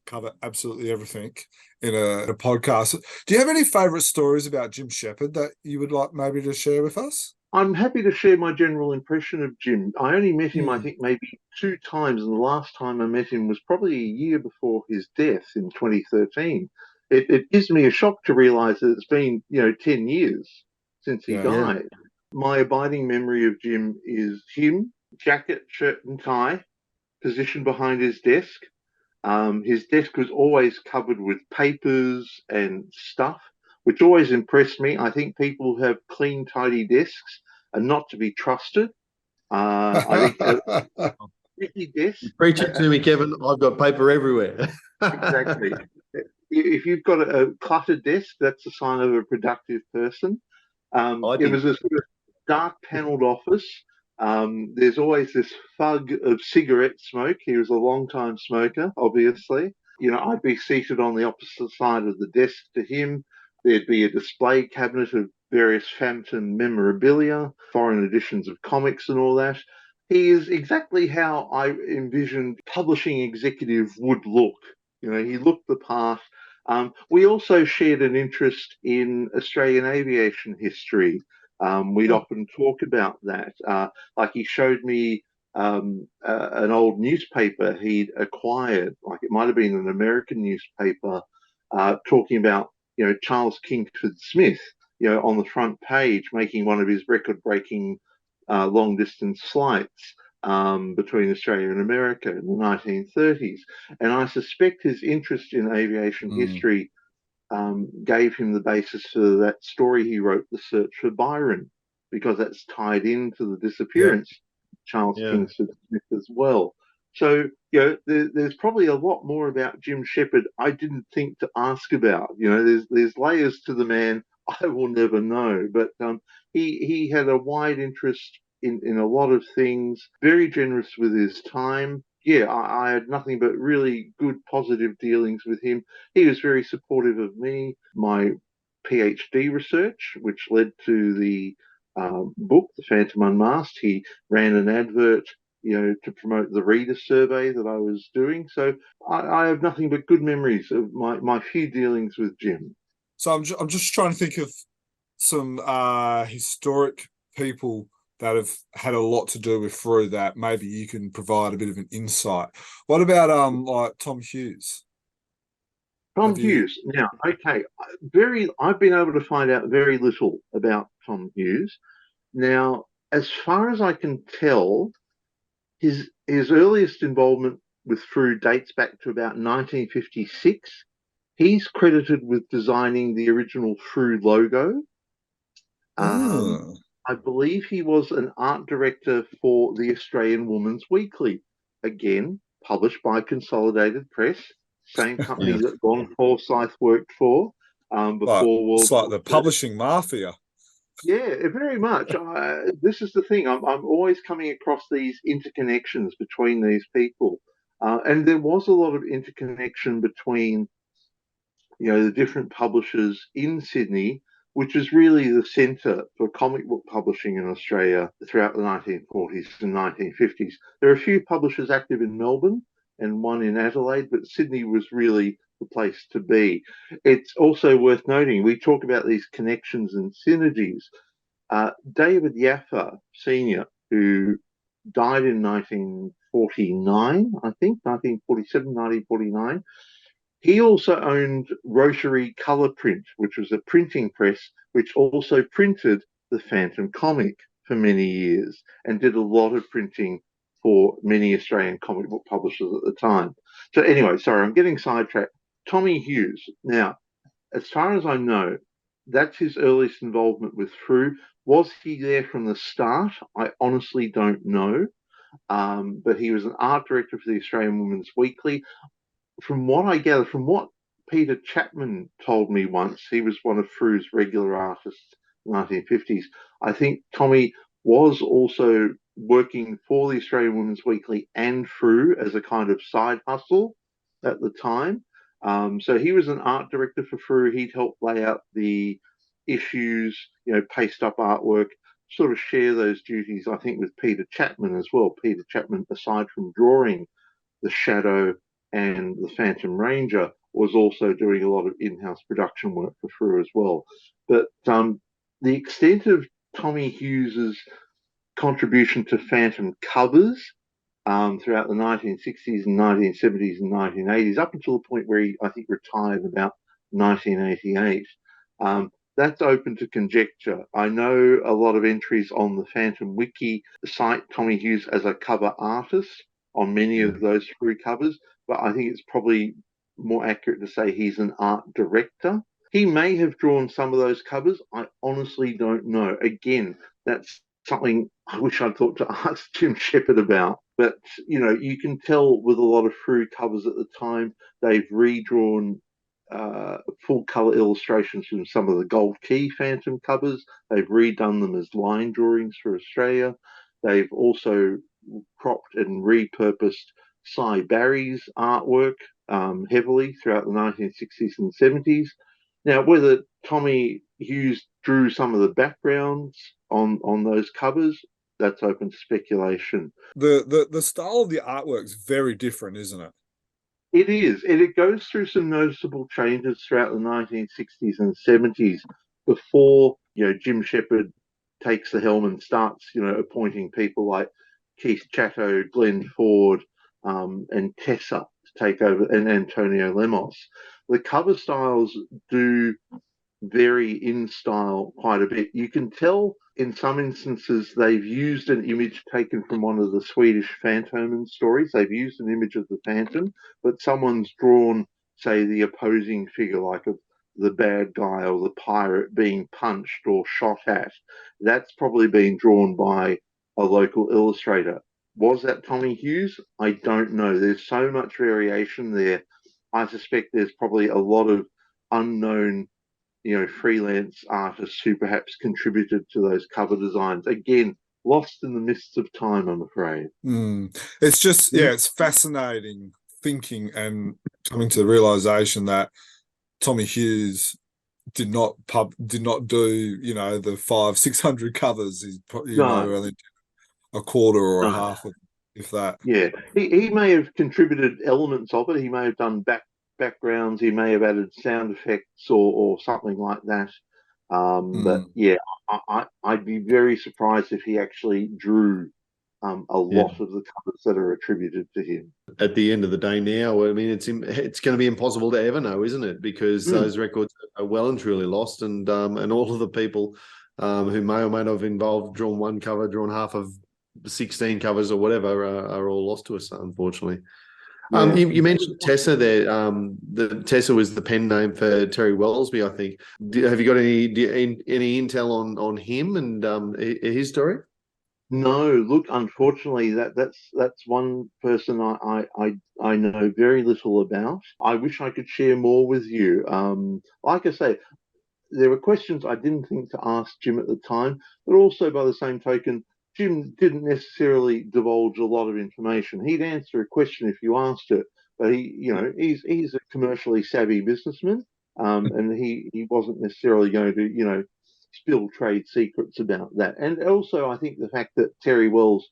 cover absolutely everything in a podcast. Do you have any favourite stories about Jim Shepherd that you would like maybe to share with us? I'm happy to share my general impression of Jim. I only met him, I think, maybe 2 times, and the last time I met him was probably a year before his death in 2013. It gives me a shock to realise that it's been, 10 years since he died. My abiding memory of Jim is him, jacket, shirt, and tie, positioned behind his desk. His desk was always covered with papers and stuff, which always impressed me. I think people who have clean, tidy desks are not to be trusted. I think a sticky desk. Preach it to me, Kevin. I've got paper everywhere. Exactly. If you've got a cluttered desk, that's a sign of a productive person. It was a sort of dark panelled office. There's always this fug of cigarette smoke. He was a long-time smoker, obviously. I'd be seated on the opposite side of the desk to him. There'd be a display cabinet of various Phantom memorabilia, foreign editions of comics and all that. He is exactly how I envisioned publishing executive would look. He looked the part. We also shared an interest in Australian aviation history. We'd often talk about that. Like he showed me an old newspaper he'd acquired, like it might have been an American newspaper, talking about Charles Kingsford Smith, on the front page making one of his record-breaking long distance flights between Australia and America in the 1930s. And I suspect his interest in aviation history gave him the basis for that story he wrote, The Search for Byron, because that's tied into the disappearance of Charles Kingsford Smith as well. So, there's probably a lot more about Jim Shepherd I didn't think to ask about. There's layers to the man I will never know, but he had a wide interest in a lot of things, very generous with his time. I had nothing but really good, positive dealings with him. He was very supportive of me, my PhD research, which led to the book, The Phantom Unmasked. He ran an advert, to promote the reader survey that I was doing. So I have nothing but good memories of my few dealings with Jim. So I'm just trying to think of some historic people that have had a lot to do with Frew that maybe you can provide a bit of an insight. What about like Tom Hughes? Tom Hughes. Now, okay, I've been able to find out very little about Tom Hughes. Now, as far as I can tell, his earliest involvement with Frew dates back to about 1956. He's credited with designing the original Frew logo. Ah. I believe he was an art director for the Australian Woman's Weekly, again published by Consolidated Press, same company that Ron Forsyth worked for But before it's World like War the II. publishing mafia. Yeah, very much. This is the thing. I'm always coming across these interconnections between these people, and there was a lot of interconnection between the different publishers in Sydney, which is really the centre for comic book publishing in Australia throughout the 1940s and 1950s. There are a few publishers active in Melbourne and one in Adelaide, but Sydney was really the place to be. It's also worth noting, we talk about these connections and synergies. David Yaffa Sr., who died in 1949, I think, 1947, 1949, he also owned Rotary Colour Print, which was a printing press which also printed the Phantom comic for many years and did a lot of printing for many Australian comic book publishers at the time. So anyway, sorry, I'm getting sidetracked. Tommy Hughes. Now, as far as I know, that's his earliest involvement with Frew. Was he there from the start? I honestly don't know. But he was an art director for the Australian Women's Weekly. From what I gather, from what Peter Chapman told me once, he was one of Frew's regular artists in the 1950s. I think Tommy was also working for the Australian Women's Weekly and Frew as a kind of side hustle at the time. So he was an art director for Frew. He'd help lay out the issues, paste up artwork, sort of share those duties, I think, with Peter Chapman as well. Peter Chapman, aside from drawing the Shadow and the Phantom Ranger, was also doing a lot of in-house production work for Frew as well. But the extent of Tommy Hughes's contribution to Phantom covers throughout the 1960s and 1970s and 1980s, up until the point where he, I think, retired about 1988, that's open to conjecture. I know a lot of entries on the Phantom Wiki cite Tommy Hughes as a cover artist on many of those Frew covers, but I think it's probably more accurate to say he's an art director. He may have drawn some of those covers. I honestly don't know. Again, that's something I wish I'd thought to ask Jim Shepherd about. But, you can tell with a lot of Frew covers at the time, they've redrawn full color illustrations from some of the Gold Key Phantom covers. They've redone them as line drawings for Australia. They've also cropped and repurposed Cy Barry's artwork heavily throughout the 1960s and 70s. Now, whether Tommy Hughes drew some of the backgrounds on those covers, that's open to speculation. The style of the artwork is very different, isn't it? It is, and it goes through some noticeable changes throughout the 1960s and 70s before, Jim Shepherd takes the helm and starts, appointing people like Keith Chatto, Glenn Ford, and Tessa to take over, and Antonio Lemos. The cover styles do vary in style quite a bit. You can tell in some instances they've used an image taken from one of the Swedish Fantomen stories. They've used an image of the Phantom, but someone's drawn, say, the opposing figure, like of the bad guy or the pirate being punched or shot at. That's probably been drawn by a local illustrator. Was that Tommy Hughes? I don't know. There's so much variation there. I suspect there's probably a lot of unknown freelance artists who perhaps contributed to those cover designs. Again, lost in the mists of time, I'm afraid. It's just, it's fascinating thinking and coming to the realization that Tommy Hughes did not do, the 500-600 covers. He's probably, only a quarter or a half of, if that. Yeah, he may have contributed elements of it. He may have done backgrounds. He may have added sound effects or something like that. But yeah, I'd be very surprised if he actually drew a lot of the covers that are attributed to him. At the end of the day now, I mean, it's going to be impossible to ever know, isn't it? Because those records are well and truly lost, and all of the people who may or may not have drawn one cover, drawn half of 16 covers or whatever, are all lost to us, unfortunately. Yeah. You mentioned Tessa there. The Tessa was the pen name for Terry Wellesby, I think. Have you got any intel on him and his story? No, look, unfortunately, that's one person I know very little about. I wish I could share more with you. Like I say, there were questions I didn't think to ask Jim at the time, but also by the same token, Jim didn't necessarily divulge a lot of information. He'd answer a question if you asked it, but he's a commercially savvy businessman, and he wasn't necessarily going to spill trade secrets about that. And also, I think the fact that Terry Wells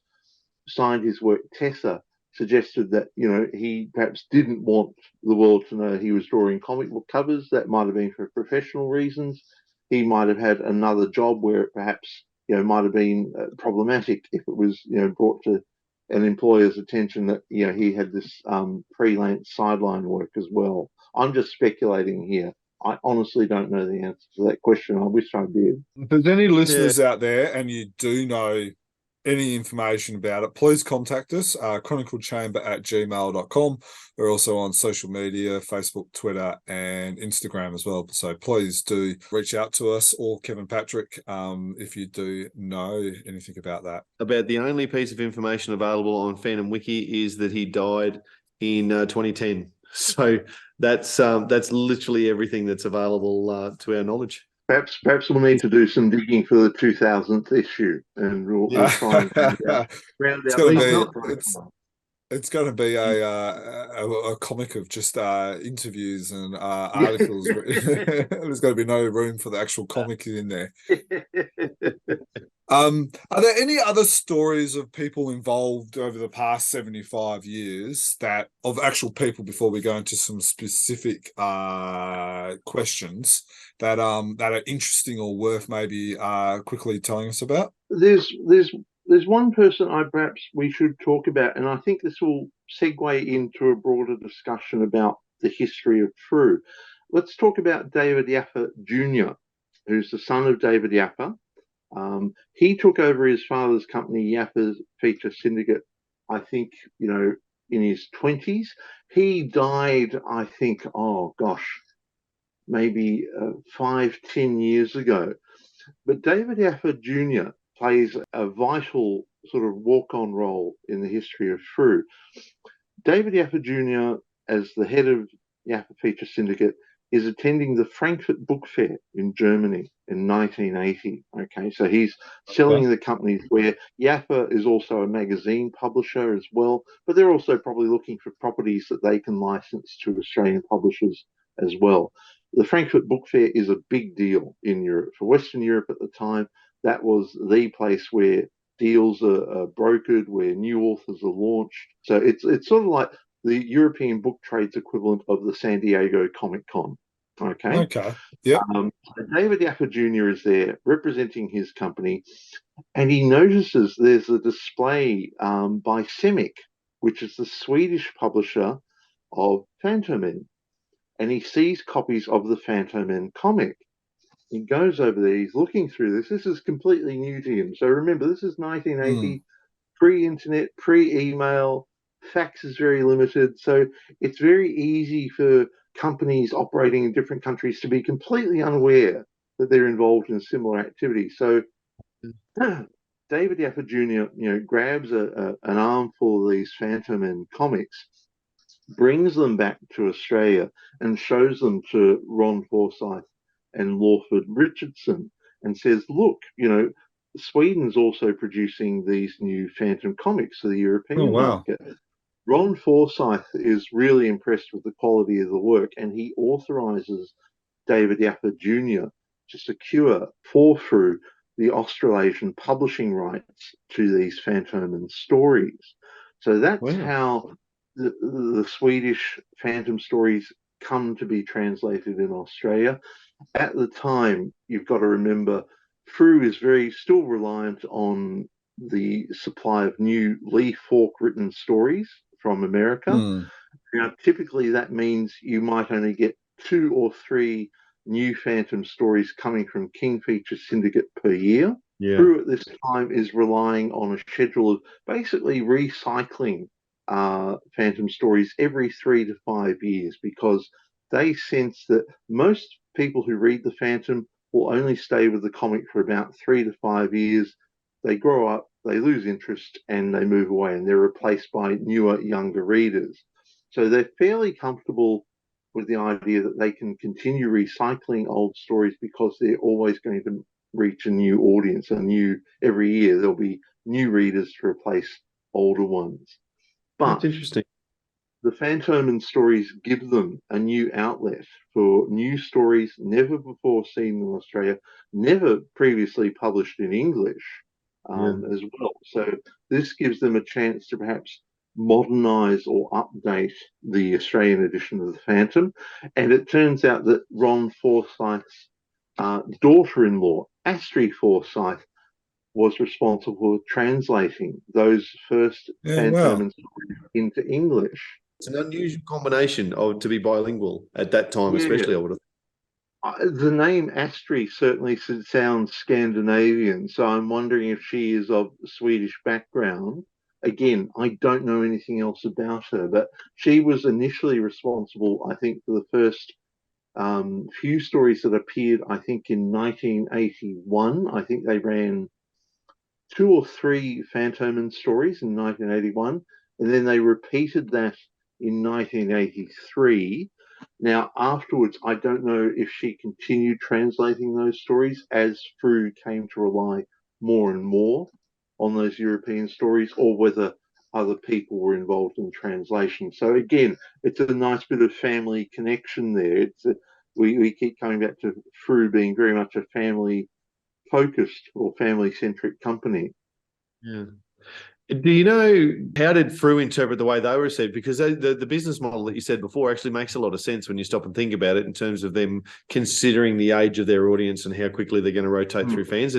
signed his work Tessa suggested that he perhaps didn't want the world to know he was drawing comic book covers. That might have been for professional reasons. He might have had another job where it perhaps might have been problematic if it was brought to an employer's attention that he had this freelance sideline work as well. I'm just speculating here. I honestly don't know the answer to that question. I wish I did. If there's any listeners out there and you do know any information about it, please contact us, chroniclechamber@gmail.com. We're also on social media, Facebook, Twitter, and Instagram as well. So please do reach out to us or Kevin Patrick if you do know anything about that. About the only piece of information available on Phantom Wiki is that he died in 2010. So that's literally everything that's available to our knowledge. Perhaps we'll need to do some digging for the 2000th issue, and we'll try and round out It's going to be a comic of just interviews and articles. There's going to be no room for the actual comic in there. Are there any other stories of people involved over the past 75 years that of actual people before we go into some specific questions that are interesting or worth maybe quickly telling us about? There's one person perhaps we should talk about, and I think this will segue into a broader discussion about the history of Frew. Let's talk about David Yaffa Jr., who's the son of David Yaffa. He took over his father's company, Yaffa Feature Syndicate, I think, in his 20s. He died, I think, maybe 5-10 years ago. But David Yaffa Jr. plays a vital sort of walk-on role in the history of Frew. David Yaffa Jr., as the head of Yaffa Feature Syndicate, is attending the Frankfurt Book Fair in Germany in 1980. Okay, so he's selling the companies where Yaffa is also a magazine publisher as well, but they're also probably looking for properties that they can license to Australian publishers as well. The Frankfurt Book Fair is a big deal in Europe. For Western Europe at the time, that was the place where deals are brokered, where new authors are launched. So it's sort of like the European book trade's equivalent of the San Diego Comic Con. Okay. Yeah. David Yaffa Jr. is there representing his company, and he notices there's a display by Semic, which is the Swedish publisher of Fantomen, and he sees copies of the Fantomen comic. He goes over there, he's looking through this. This is completely new to him. So remember, this is 1980, pre-internet, pre-email, fax is very limited. So it's very easy for companies operating in different countries to be completely unaware that they're involved in similar activities. So David Yaffa Jr., grabs an armful of these Fantomen comics, brings them back to Australia and shows them to Ron Forsyth and Lawford Richardson and says, look, Sweden's also producing these new Phantom comics for the European market. Ron Forsyth is really impressed with the quality of the work, and he authorizes David Yaffa Jr. to secure for Frew the Australasian publishing rights to these Fantomen stories. So that's how the Swedish Phantom stories come to be translated in Australia. At the time, you've got to remember, Frew is still reliant on the supply of new Lee Falk written stories from America. Now, typically that means you might only get 2 or 3 new Phantom stories coming from King Feature Syndicate per year. Frew at this time is relying on a schedule of basically recycling Phantom stories every 3 to 5 years, because they sense that most people who read the Phantom will only stay with the comic for about 3 to 5 years. They grow up, they lose interest, and they move away, and they're replaced by newer, younger readers. So they're fairly comfortable with the idea that they can continue recycling old stories because they're always going to reach a new audience. Every year there'll be new readers to replace older ones. That's But interesting. the Fantomen stories give them a new outlet for new stories never before seen in Australia, never previously published in English, Yeah. as well. So this gives them a chance to perhaps modernize or update the Australian edition of the Phantom. And it turns out that Ron Forsyth's daughter-in-law, Astrid Forsyth, was responsible for translating those first Yeah, wow. Fantomen stories into English. It's an unusual combination to be bilingual at that time, Yeah, especially, I would have. the name Astrid certainly sounds Scandinavian, so I'm wondering if she is of Swedish background. Again, I don't know anything else about her, but she was initially responsible, I think, for the first few stories that appeared, I think, in 1981. I think they ran 2 or 3 Fantomen stories in 1981, and then they repeated that in 1983. Now, afterwards, I don't know if she continued translating those stories as Frew came to rely more and more on those European stories, or whether other people were involved in translation. So again, it's a nice bit of family connection there. We keep coming back to Frew being very much a family focused or family centric company. Yeah. Do you know how did Frew interpret the way they were received? Because the business model that you said before actually makes a lot of sense when you stop and think about it in terms of them considering the age of their audience and how quickly they're going to rotate through fans.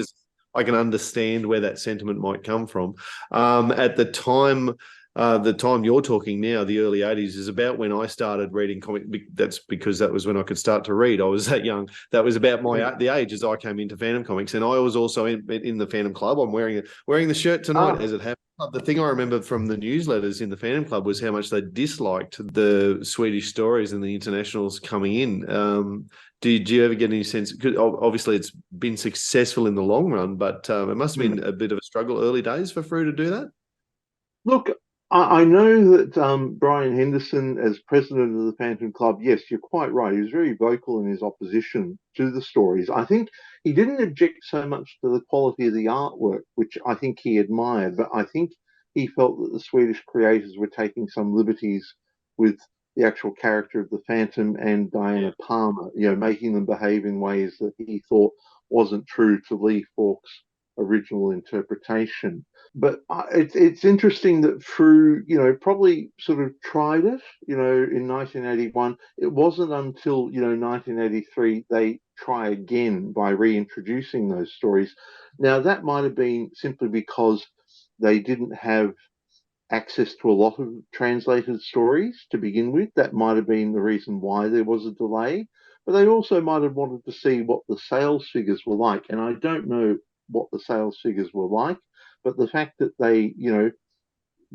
I can understand where that sentiment might come from. At the time you're talking now, the early 80s, is about when I started reading comic. That's because that was when I could start to read. I was that young. That was about the age as I came into Phantom Comics, and I was also in the Phantom Club. I'm wearing the shirt tonight as it happened. The thing I remember from the newsletters in the Phantom Club was how much they disliked the Swedish stories and the internationals coming in. Do you ever get any sense? Because obviously it's been successful in the long run, but it must have been a bit of a struggle early days for Frew to do that. Look, I know that Brian Henderson, as president of the Phantom Club, yes, you're quite right. He was very vocal in his opposition to the stories. I think he didn't object so much to the quality of the artwork, which I think he admired, but I think he felt that the Swedish creators were taking some liberties with the actual character of the Phantom and Diana Palmer, making them behave in ways that he thought wasn't true to Lee Falk's original interpretation. But it's interesting that Frew, probably sort of tried it, in 1981. It wasn't until, 1983 they try again by reintroducing those stories. Now, that might have been simply because they didn't have access to a lot of translated stories to begin with. That might have been the reason why there was a delay. But they also might have wanted to see what the sales figures were like. And I don't know what the sales figures were like, but the fact that they,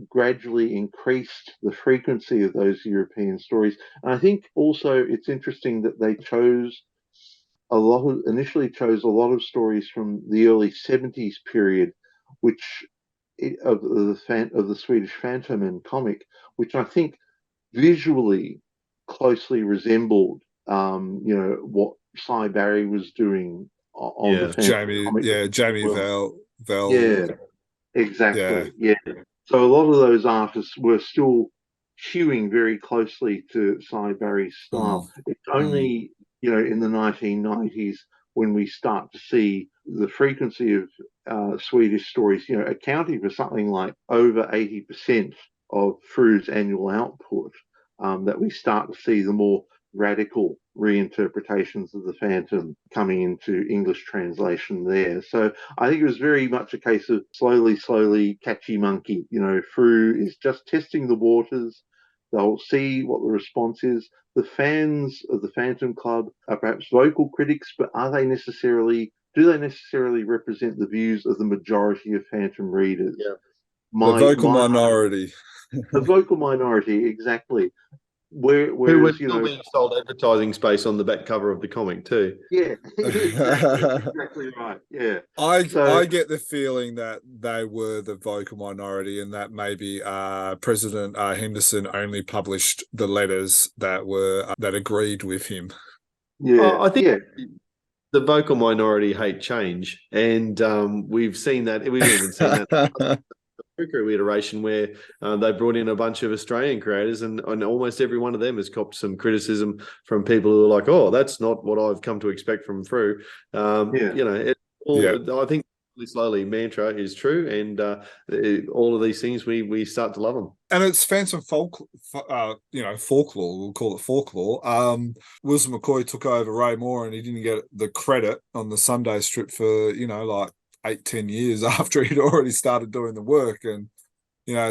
gradually increased the frequency of those European stories. And I think also it's interesting that they initially chose a lot of stories from the early 70s period, which of the Swedish Fantomen comic, which I think visually closely resembled, what Cy Barry was doing on the Phantom comic. Jamie Well, Val, yeah, yeah. exactly. Yeah. So a lot of those artists were still hewing very closely to Cy Barry's style. It's only, in the 1990s when we start to see the frequency of Swedish stories, accounting for something like over 80% of Frew's annual output, that we start to see the more radical reinterpretations of the Phantom coming into English translation there. So I think it was very much a case of slowly catchy monkey. Frew is just testing the waters. They'll see what the response is. The fans of the Phantom Club are perhaps vocal critics, but do they necessarily represent the views of the majority of Phantom readers? Yeah. The vocal my minority. the vocal minority, exactly. Who was Whereas, still being sold advertising space on the back cover of the comic too. yeah, exactly right. Yeah. I So get the feeling that they were the vocal minority, and that maybe President Henderson only published the letters that were that agreed with him. yeah, I think yeah, the vocal minority hate change, and we've seen that. We've even seen that Frew iteration where they brought in a bunch of Australian creators, and almost every one of them has copped some criticism from people who are like, "Oh, that's not what I've come to expect from Frew." yeah. Yeah. I think slowly mantra is true, and all of these things we start to love them. And it's Phantom folklore. We'll call it folklore. Wilson McCoy took over Ray Moore, and he didn't get the credit on the Sunday strip for like 8-10 years after he'd already started doing the work. And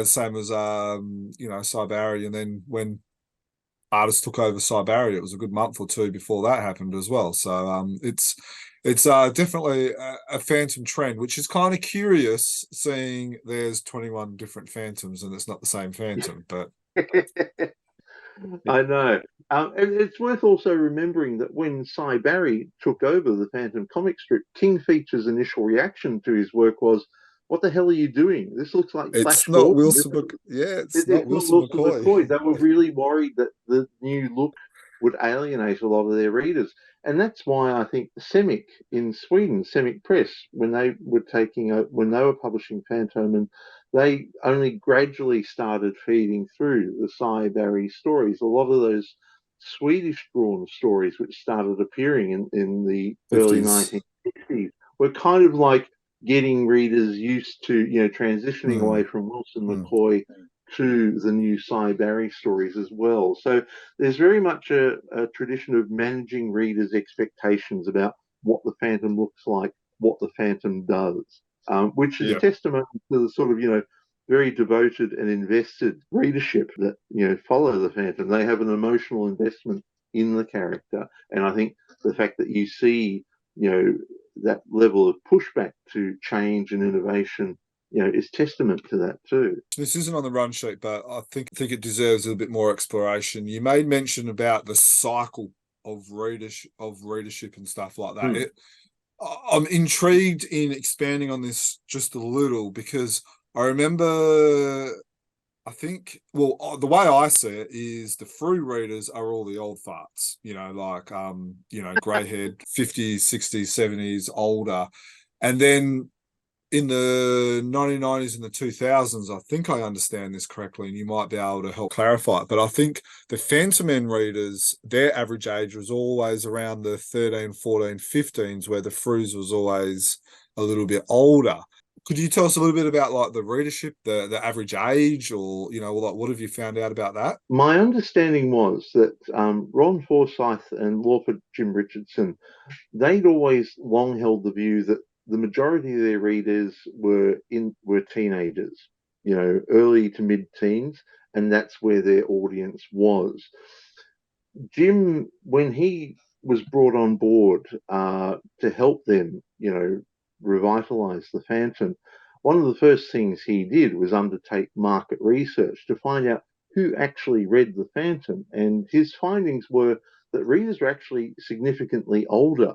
same as Cy Barry. And then when artists took over Cy Barry, it was a good month or two before that happened as well. So it's definitely a Phantom trend, which is kind of curious, seeing there's 21 different Phantoms and it's not the same Phantom. But I know. And it's worth also remembering that when Cy Barry took over the Phantom comic strip, King Feature's initial reaction to his work was, "What the hell are you doing? This looks like it's Flash not Gordon." Wilson. It's not It's not Wilson Wilson McCoy. McCoy. They were really worried that the new look would alienate a lot of their readers. And that's why I think Semic in Sweden, Semic Press, when they were publishing Fantomen, they only gradually started feeding through the Cy Barry stories. A lot of those Swedish drawn stories which started appearing in the early 50s. 1960s were kind of like getting readers used to, transitioning away from Wilson McCoy to the new Cy Barry stories as well. So there's very much a tradition of managing readers' expectations about what the Phantom looks like, what the Phantom does, which is Yeah. testament to the sort of, very devoted and invested readership that, follow the Phantom. They have an emotional investment in the character. And I think the fact that you see, that level of pushback to change and innovation, is testament to that too. This isn't on the run sheet, but I think it deserves a bit more exploration. You made mention about the cycle of readership and stuff like that. I'm intrigued in expanding on this just a little, because I remember, I think, the way I see it is the Frew readers are all the old farts, grey haired, 50s, 60s, 70s, older. And then in the 1990s and the 2000s, I think I understand this correctly, and you might be able to help clarify it, but I think the Fantomen readers, their average age was always around the 13, 14, 15s, where the Frews was always a little bit older. Could you tell us a little bit about like the readership, the average age, or what have you found out about that? My understanding was that Ron Forsyth and Lawford Richardson, they'd always long held the view that the majority of their readers were teenagers, early to mid-teens, and that's where their audience was. Jim, when he was brought on board to help them, revitalize the Phantom, one of the first things he did was undertake market research to find out who actually read the Phantom. And his findings were that readers were actually significantly older.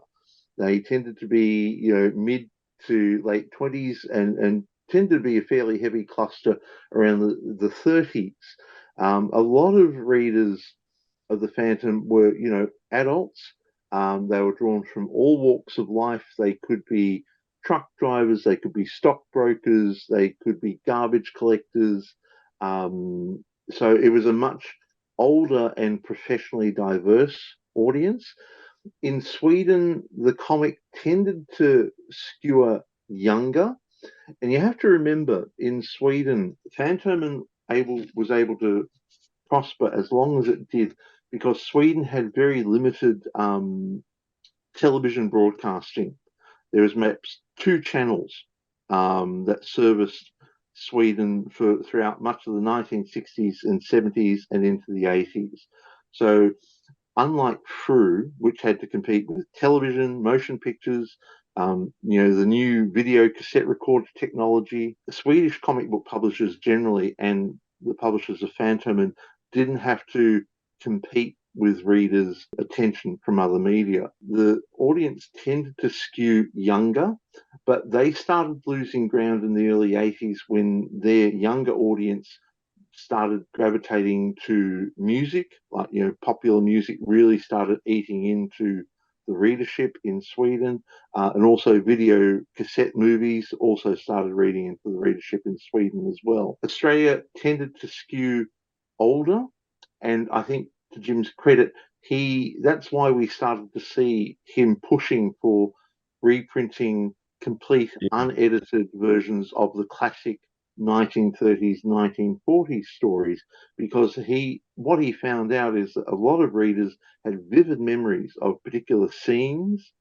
They tended to be, mid to late 20s, and tended to be a fairly heavy cluster around the 30s. A lot of readers of the Phantom were, adults. They were drawn from all walks of life. They could be truck drivers, they could be stockbrokers, they could be garbage collectors. So it was a much older and professionally diverse audience. In Sweden, the comic tended to skewer younger. And you have to remember, in Sweden, Fantomen was able to prosper as long as it did because Sweden had very limited television broadcasting. There was maps 2 channels that serviced Sweden throughout much of the 1960s and 70s and into the 80s. So unlike Frew, which had to compete with television, motion pictures, The new video cassette recorder technology. The Swedish comic book publishers generally and the publishers of Fantomen didn't have to compete with readers' attention from other media. The audience tended to skew younger, but they started losing ground in the early 80s when their younger audience started gravitating to music, like, popular music really started eating into the readership in Sweden, and also video cassette movies also started reading into the readership in Sweden as well. Australia tended to skew older, and I think to Jim's credit, that's why we started to see him pushing for reprinting complete unedited versions of the classic 1930s, 1940s stories, because what he found out is that a lot of readers had vivid memories of particular scenes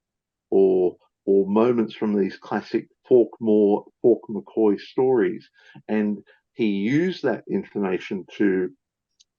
or moments from these classic Falk McCoy stories, and he used that information to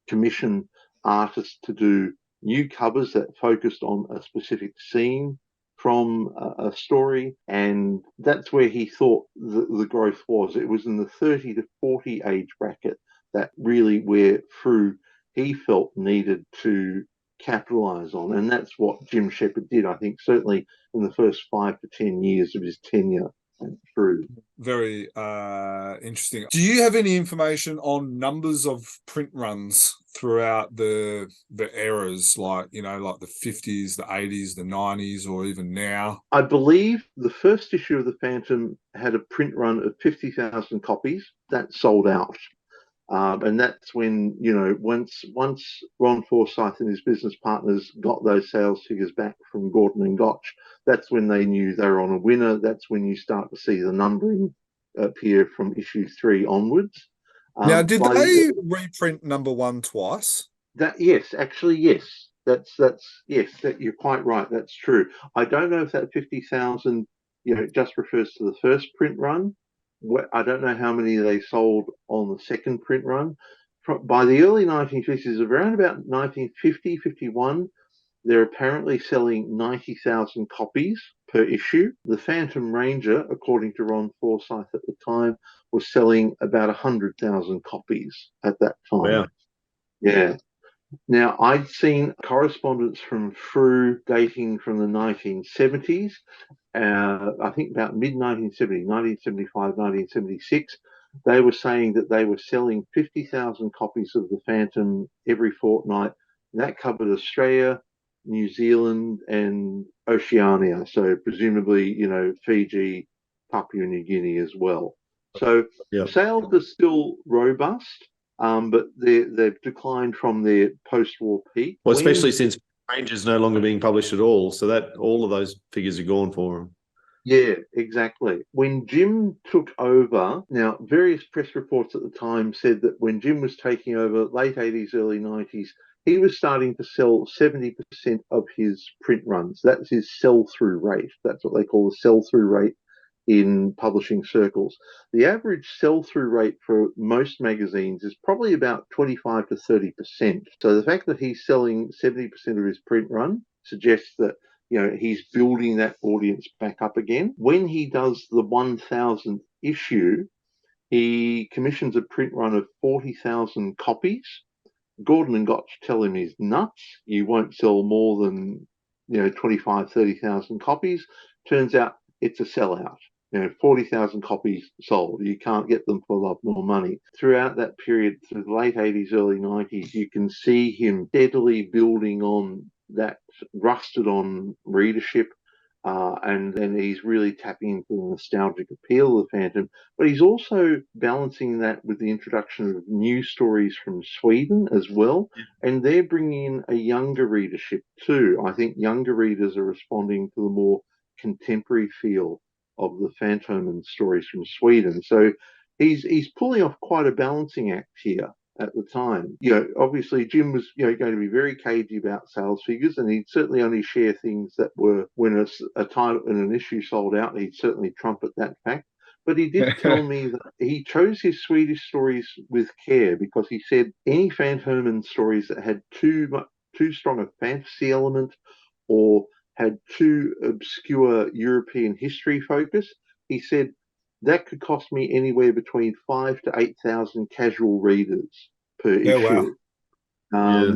commission artists to do new covers that focused on a specific scene from a story, and that's where he thought the growth was. It was in the 30 to 40 age bracket that really where Frew he felt needed to capitalize on, and that's what Jim Shepard did, I think, certainly in the first 5 to 10 years of his tenure at Frew. Very interesting. Do you have any information on numbers of print runs throughout the eras, like like the 50s, the 80s, the 90s, or even now? I believe the first issue of the Phantom had a print run of 50,000 copies that sold out. And that's when, once Ron Forsyth and his business partners got those sales figures back from Gordon and Gotch, that's when they knew they were on a winner. That's when you start to see the numbering appear from issue 3 onwards. Now, did they reprint number 1 twice? Yes. You're quite right. That's true. I don't know if that 50,000, just refers to the first print run. I don't know how many they sold on the second print run. By the early 1950s, around about 1950, 51, they're apparently selling 90,000 copies per issue. The Phantom Ranger, according to Ron Forsyth at the time, was selling about 100,000 copies at that time. Wow. Yeah. Now, I'd seen correspondence from Frew dating from the 1970s, I think about mid-1970, 1975, 1976. They were saying that they were selling 50,000 copies of the Phantom every fortnight. That covered Australia, New Zealand, and Oceania, so presumably, Fiji, Papua New Guinea as well. So sales are still robust. But they've declined from their post-war peak. Well, especially since Ranger's no longer being published at all, so that all of those figures are gone for them. Yeah, exactly. When Jim took over, now various press reports at the time said that when Jim was taking over, late 80s, early 90s, he was starting to sell 70% of his print runs. That's his sell-through rate. That's what they call the sell-through rate in publishing circles. The average sell-through rate for most magazines is probably about 25 to 30%. So the fact that he's selling 70% of his print run suggests that he's building that audience back up again. When he does the 1,000th issue, he commissions a print run of 40,000 copies. Gordon and Gotch tell him he's nuts. You won't sell more than 25, 30,000 copies. Turns out it's a sellout. 40,000 copies sold. You can't get them for love nor money. Throughout that period, through the late 80s, early 90s, you can see him steadily building on that rusted-on readership, and then he's really tapping into the nostalgic appeal of the Phantom. But he's also balancing that with the introduction of new stories from Sweden as well, and they're bringing in a younger readership too. I think younger readers are responding to the more contemporary feel of the Fantomen stories from Sweden. So he's pulling off quite a balancing act here at the time. Obviously Jim was going to be very cagey about sales figures, and he'd certainly only share things that were when a title and an issue sold out. He'd certainly trumpet that fact. But he did tell me that he chose his Swedish stories with care, because he said any Fantomen stories that had too strong a fantasy element or had too obscure European history focus. He said that could cost me anywhere between 5,000 to 8,000 casual readers per Yeah, wow. issue.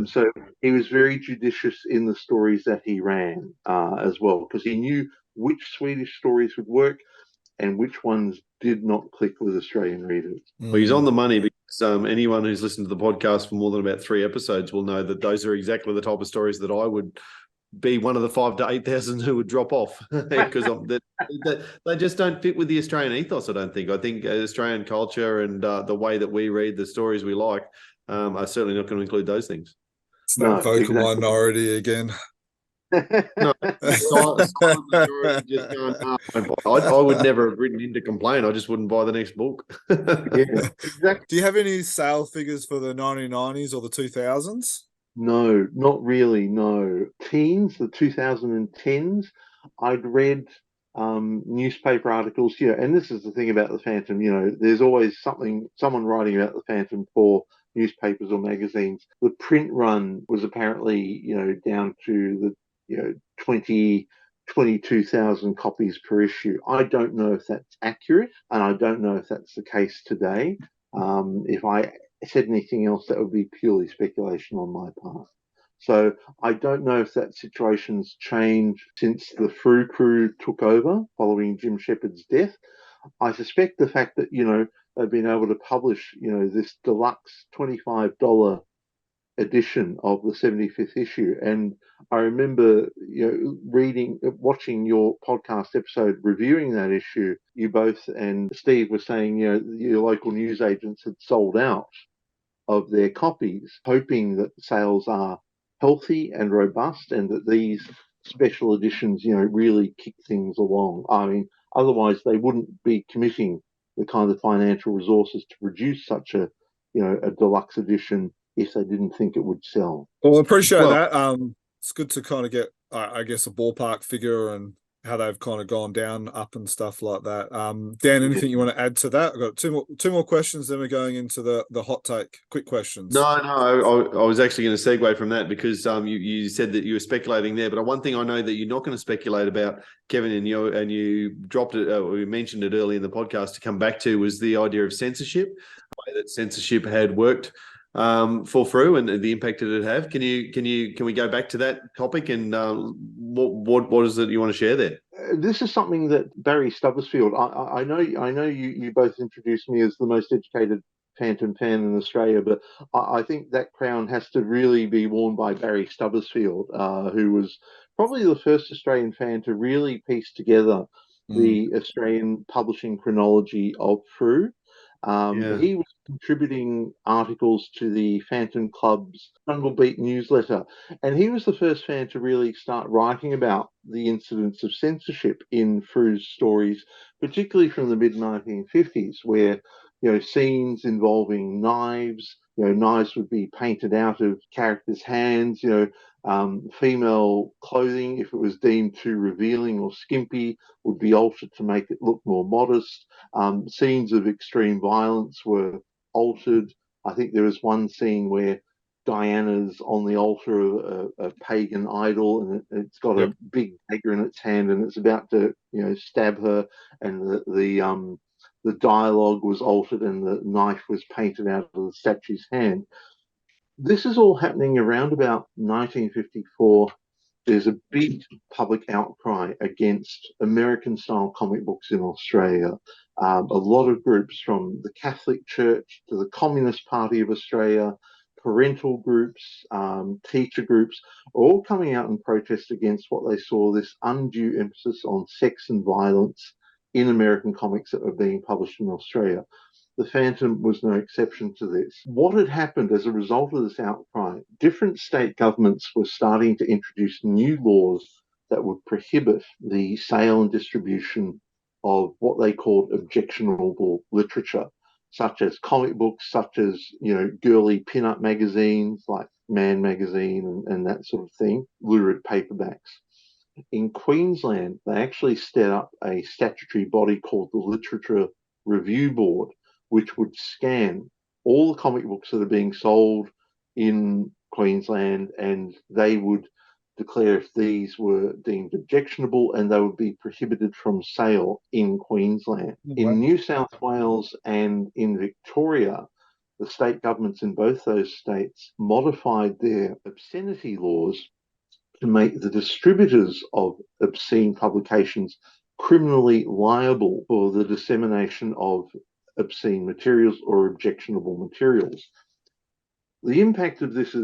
So he was very judicious in the stories that he ran as well, because he knew which Swedish stories would work and which ones did not click with Australian readers. Well, he's on the money because anyone who's listened to the podcast for more than about 3 episodes will know that those are exactly the type of stories that I would be one of the 5,000 to 8,000 who would drop off because they just don't fit with the Australian ethos. I don't think. I think Australian culture and the way that we read the stories we like are certainly not going to include those things. It's that vocal minority again. No, silent majority just going, I would never have written in to complain. I just wouldn't buy the next book. Yeah, exactly. Do you have any sale figures for the 1990s or the 2000s? No, not really. No. Teens, the 2010s, I'd read newspaper articles, and this is the thing about the Phantom, there's always someone writing about the Phantom for newspapers or magazines. The print run was apparently, down to the 22,000 copies per issue. I don't know if that's accurate, and I don't know if that's the case today. If I said anything else, that would be purely speculation on my part. So I don't know if that situation's changed since the Frew crew took over following Jim Shepard's death. I suspect the fact that, they've been able to publish, this deluxe $25 edition of the 75th issue. And I remember, watching your podcast episode, reviewing that issue, you both and Steve were saying, your local newsagents had sold out of their copies, hoping that sales are healthy and robust and that these special editions, really kick things along. I mean, otherwise they wouldn't be committing the kind of financial resources to produce such a deluxe edition if they didn't think it would sell. Well, I appreciate that. It's good to kind of get, I guess, a ballpark figure and how they've kind of gone down, up, and stuff like that. Dan, anything you want to add to that? I've got two more questions, then we're going into the hot take. Quick questions. No, I was actually going to segue from that because you said that you were speculating there, but one thing I know that you're not going to speculate about, Kevin, and you dropped it, we mentioned it early in the podcast to come back to, was the idea of censorship, the way that censorship had worked for Frew and the impact that it have. Can we go back to that topic and what is it you want to share there? This is something that Barry Stubbersfield, I know you both introduced me as the most educated Phantom fan in Australia, but I think that crown has to really be worn by Barry Stubbersfield, who was probably the first Australian fan to really piece together the Australian publishing chronology of Frew. He was contributing articles to the Phantom Club's Jungle Beat newsletter, and he was the first fan to really start writing about the incidents of censorship in Frew's stories, particularly from the mid-1950s, where scenes involving knives, knives would be painted out of characters' hands, female clothing, if it was deemed too revealing or skimpy, would be altered to make it look more modest. Scenes of extreme violence were altered. I think there was one scene where Diana's on the altar of a pagan idol, and it's got a big dagger in its hand, and it's about to, stab her, and the dialogue was altered, and the knife was painted out of the statue's hand. This is all happening around about 1954. There's a big public outcry against American-style comic books in Australia. A lot of groups, from the Catholic Church to the Communist Party of Australia, parental groups, teacher groups, are all coming out and protest against what they saw, this undue emphasis on sex and violence in American comics that were being published in Australia. The Phantom was no exception to this. What had happened as a result of this outcry, different state governments were starting to introduce new laws that would prohibit the sale and distribution of what they called objectionable literature, such as comic books, such as, girly pin-up magazines like Man Magazine and that sort of thing, lurid paperbacks. In Queensland, they actually set up a statutory body called the Literature Review Board, which would scan all the comic books that are being sold in Queensland, and they would declare if these were deemed objectionable, and they would be prohibited from sale in Queensland. In New South Wales and in Victoria, the state governments in both those states modified their obscenity laws to make the distributors of obscene publications criminally liable for the dissemination of obscene materials or objectionable materials. The impact of this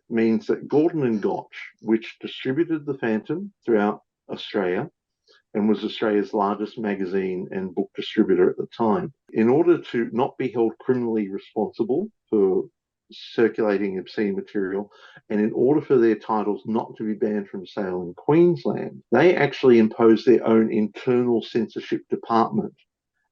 means that Gordon and Gotch, which distributed the Phantom throughout Australia and was Australia's largest magazine and book distributor at the time, in order to not be held criminally responsible for circulating obscene material, and in order for their titles not to be banned from sale in Queensland, they actually imposed their own internal censorship department,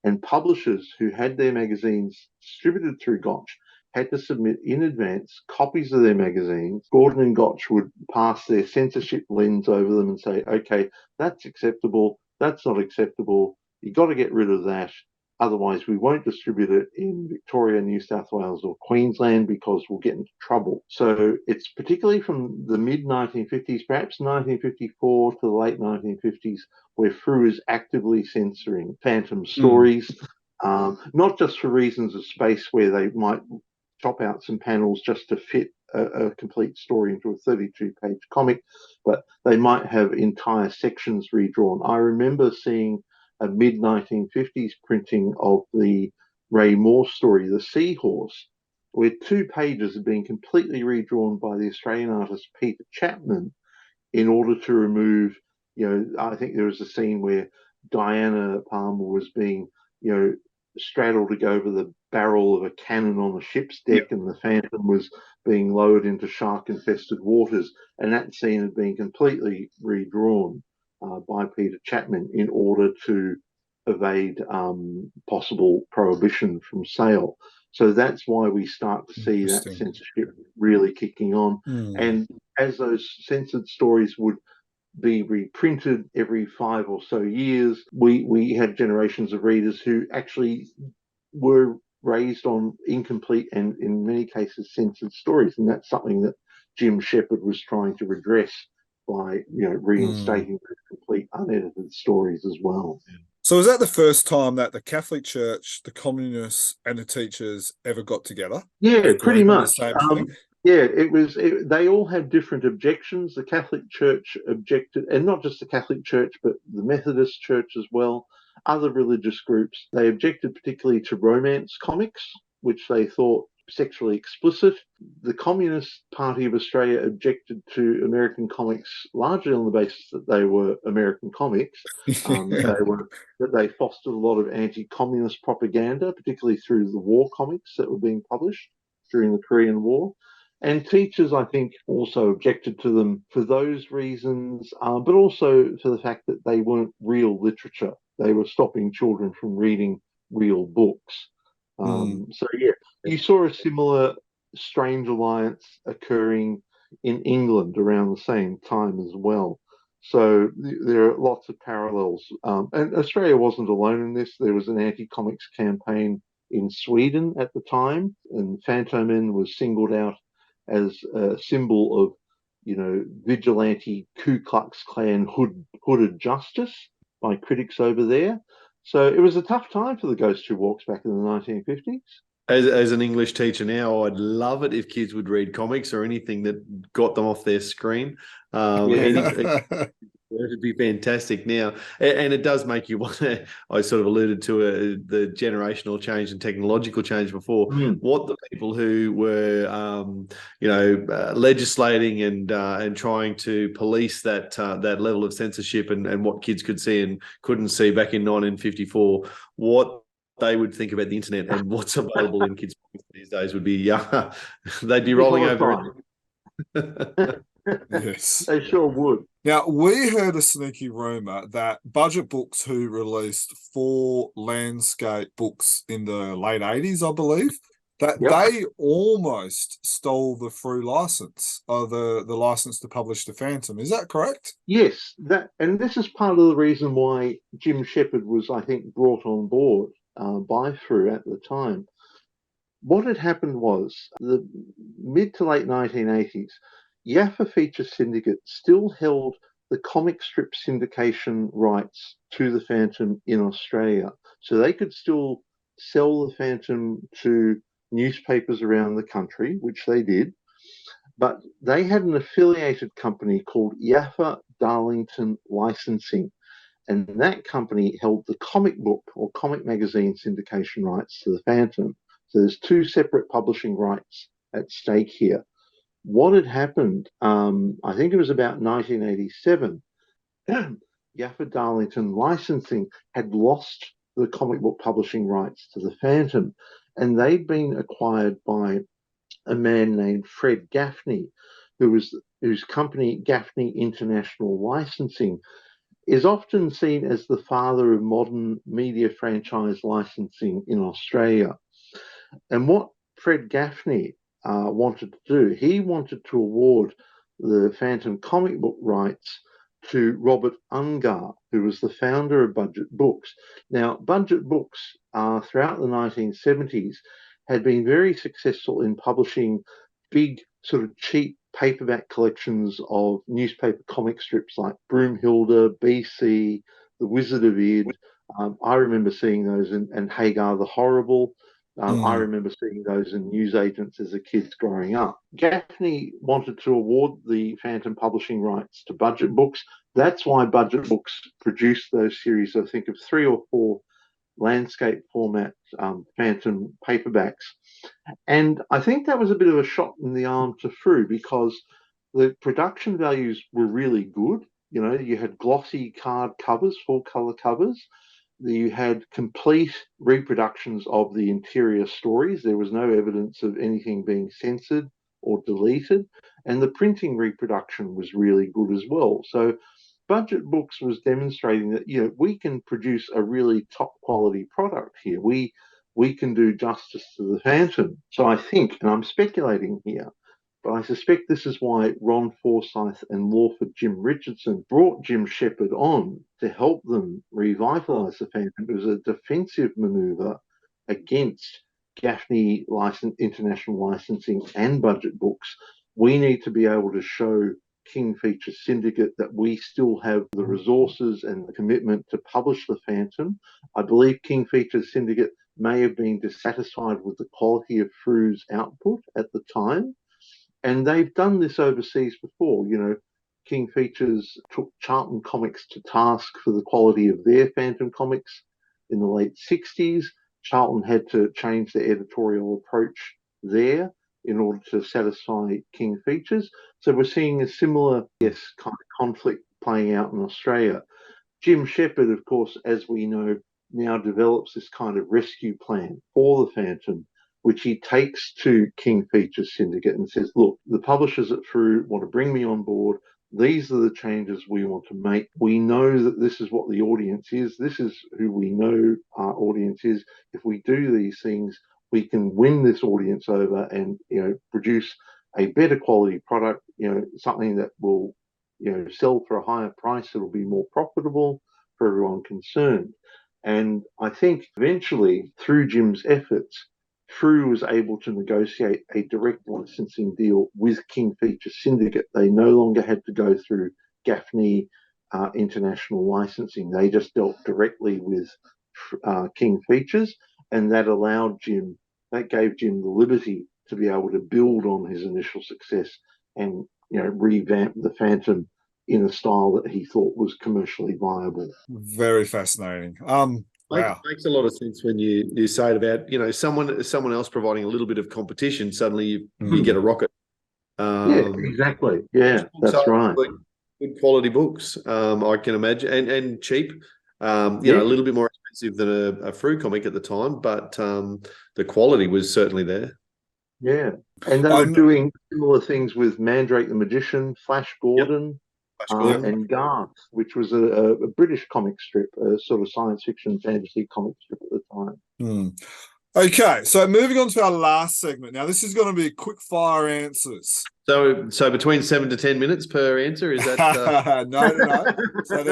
and publishers who had their magazines distributed through Gotch had to submit in advance copies of their magazines. Gordon and Gotch would pass their censorship lens over them and say, okay, that's acceptable, that's not acceptable, you've got to get rid of that. Otherwise, we won't distribute it in Victoria, New South Wales, or Queensland because we'll get into trouble. So it's particularly from the mid-1950s, perhaps 1954 to the late 1950s, where Frew is actively censoring Phantom stories, not just for reasons of space where they might chop out some panels just to fit a complete story into a 32-page comic, but they might have entire sections redrawn. I remember seeing a mid-1950s printing of the Ray Moore story, The Seahorse, where 2 pages had been completely redrawn by the Australian artist Peter Chapman in order to remove, I think there was a scene where Diana Palmer was being, straddled to go over the barrel of a cannon on a ship's deck, and the Phantom was being lowered into shark-infested waters, and that scene had been completely redrawn by Peter Chapman in order to evade possible prohibition from sale. So that's why we start to see that censorship really kicking on. And as those censored stories would be reprinted every 5 or so years, we had generations of readers who actually were raised on incomplete and, in many cases, censored stories. And that's something that Jim Shepard was trying to redress by reinstating complete unedited stories as well. So is that the first time that the Catholic Church, the communists, and the teachers ever got together? Yeah, pretty much. Yeah, they all had different objections. The Catholic Church objected, and not just the Catholic Church, but the Methodist Church as well, other religious groups. They objected particularly to romance comics, which they thought sexually explicit. The Communist Party of Australia objected to American comics largely on the basis that they were American comics. That they fostered a lot of anti-communist propaganda, particularly through the war comics that were being published during the Korean War. And teachers, I think, also objected to them for those reasons, but also for the fact that they weren't real literature. They were stopping children from reading real books. So, yeah, you saw a similar strange alliance occurring in England around the same time as well. So there are lots of parallels. And Australia wasn't alone in this. There was an anti-comics campaign in Sweden at the time, and Fantomen was singled out as a symbol of, vigilante Ku Klux Klan hooded justice by critics over there. So it was a tough time for the Ghost Who Walks back in the 1950s. As an English teacher now, I'd love it if kids would read comics or anything that got them off their screen. It'd be fantastic now. And it does make you want to, I sort of alluded to the generational change and technological change before, what the people who were, legislating and trying to police that level of censorship and what kids could see and couldn't see back in 1954, what they would think about the internet and what's available in kids' these days would be, they'd be rolling over. Yes, they sure would. Now, we heard a sneaky rumour that Budget Books, who released 4 landscape books in the late 80s, I believe, that they almost stole the Frew license, or the license to publish the Phantom. Is that correct? Yes, and this is part of the reason why Jim Shepard was, I think, brought on board by Frew at the time. What had happened was the mid to late 1980s, Yaffa Feature Syndicate still held the comic strip syndication rights to the Phantom in Australia. So they could still sell the Phantom to newspapers around the country, which they did. But they had an affiliated company called Yaffa Darlington Licensing. And that company held the comic book or comic magazine syndication rights to the Phantom. So there's two separate publishing rights at stake here. What had happened, I think it was about 1987, Yaffa Darlington Licensing had lost the comic book publishing rights to the Phantom, and they'd been acquired by a man named Fred Gaffney, whose company Gaffney International Licensing is often seen as the father of modern media franchise licensing in Australia. And what Fred Gaffney wanted to do, he wanted to award the Phantom comic book rights to Robert Ungar, who was the founder of Budget Books. Now, Budget Books throughout the 1970s had been very successful in publishing big, sort of cheap paperback collections of newspaper comic strips like Broomhilda, BC, The Wizard of Id. I remember seeing those and Hagar the Horrible. I remember seeing those in newsagents as a kid growing up. Gaffney wanted to award the Phantom publishing rights to Budget Books. That's why Budget Books produced those series, I think, of 3 or 4 landscape format Phantom paperbacks. And I think that was a bit of a shot in the arm to Frew because the production values were really good. You know, you had glossy card covers, full color covers. You had complete reproductions of the interior stories. There was no evidence of anything being censored or deleted. And the printing reproduction was really good as well. So Budget Books was demonstrating that, you know, we can produce a really top quality product here. We can do justice to the Phantom. So I think, and I'm speculating here, but I suspect this is why Ron Forsyth and Lawford Richardson brought Jim Shepard on to help them revitalise the Phantom. It was a defensive manoeuvre against Gaffney International Licensing and Budget Books. We need to be able to show King Feature Syndicate that we still have the resources and the commitment to publish the Phantom. I believe King Feature Syndicate may have been dissatisfied with the quality of Frew's output at the time. And they've done this overseas before. You know, King Features took Charlton Comics to task for the quality of their Phantom comics in the late 60s. Charlton had to change their editorial approach there in order to satisfy King Features. So we're seeing a similar, kind of conflict playing out in Australia. Jim Shepard, of course, as we know, now develops this kind of rescue plan for the Phantom, which he takes to King Features Syndicate and says, look, the publishers at Frew want to bring me on board. These are the changes we want to make. We know that this is what the audience is. This is who we know our audience is. If we do these things, we can win this audience over and, you know, produce a better quality product, you know, something that will, you know, sell for a higher price. It'll be more profitable for everyone concerned. And I think eventually, through Jim's efforts, Frew was able to negotiate a direct licensing deal with King Feature Syndicate. They no longer had to go through Gaffney International Licensing. They just dealt directly with King Features, and that gave Jim the liberty to be able to build on his initial success and, you know, revamp the Phantom in a style that he thought was commercially viable. Very fascinating. Wow. Makes a lot of sense when you say it about, you know, someone else providing a little bit of competition. Suddenly you get a rocket. Yeah, exactly. Yeah, that's right. Good quality books, I can imagine, and cheap. You know, a little bit more expensive than a Frew comic at the time, but the quality was certainly there. Yeah, and they were doing similar things with Mandrake the Magician, Flash Gordon. And Garth, which was a British comic strip, a sort of science fiction fantasy comic strip at the time. Okay, so moving on to our last segment. Now, this is going to be quick fire answers. So between 7 to 10 minutes per answer, is that? No. So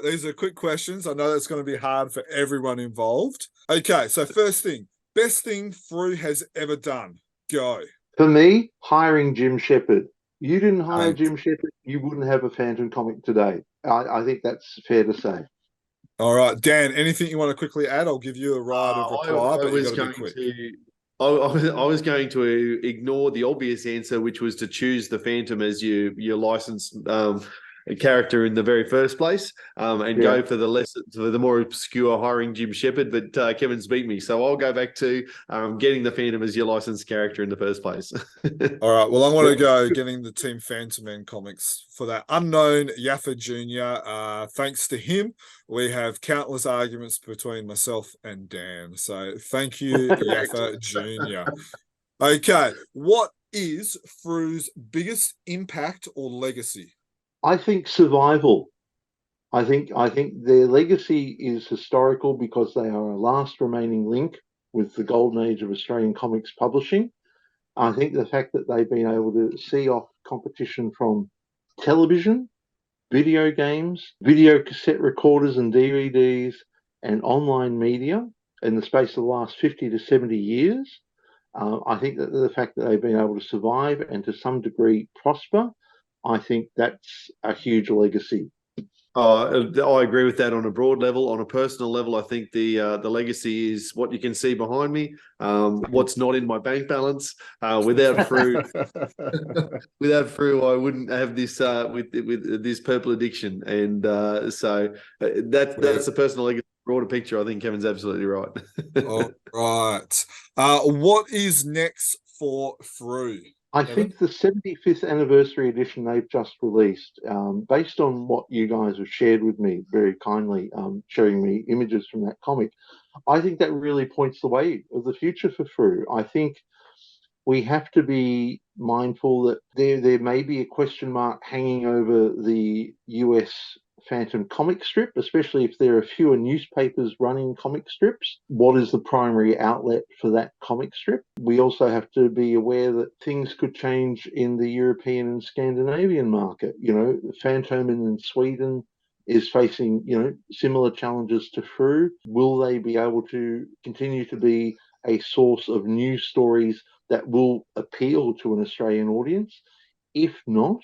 these are quick questions. I know that's going to be hard for everyone involved. Okay, so first thing, best thing Frew has ever done. Go. For me, hiring Jim Shepard. You didn't hire Thanks. Jim Shepard, you wouldn't have a Phantom comic today. I think that's fair to say. All right, Dan, anything you want to quickly add? I'll give you a right of I, reply, I but you got was to be going quick. to. I was going to ignore the obvious answer, which was to choose the Phantom as your licensed character in the very first place, and go for the more obscure hiring Jim Shepard. But Kevin's beat me, so I'll go back to getting the Phantom as your licensed character in the first place. All right. Well, I'm going to go getting the Team Fantomen comics for that unknown Yaffa Jr. Thanks to him, we have countless arguments between myself and Dan. So thank you, Yaffa Jr. Okay. What is Frew's biggest impact or legacy? I think survival. I think their legacy is historical because they are a last remaining link with the golden age of Australian comics publishing. I think the fact that they've been able to see off competition from television, video games, video cassette recorders and DVDs, and online media in the space of the last 50 to 70 years. I think that the fact that they've been able to survive and to some degree prosper, I think that's a huge legacy. I agree with that on a broad level. On a personal level, I think the legacy is what you can see behind me. What's not in my bank balance. Without Frew, I wouldn't have this with this purple addiction. And so that's a personal legacy. Broader picture, I think Kevin's absolutely right. All right. What is next for Frew? I think the 75th anniversary edition they've just released, based on what you guys have shared with me very kindly, showing me images from that comic, I think that really points the way of the future for Frew. I think we have to be mindful that there may be a question mark hanging over the US Phantom comic strip, especially if there are fewer newspapers running comic strips. What is the primary outlet for that comic strip? We also have to be aware that things could change in the European and Scandinavian market. You know, Fantomen in Sweden is facing, similar challenges to Frew. Will they be able to continue to be a source of news stories that will appeal to an Australian audience? If not,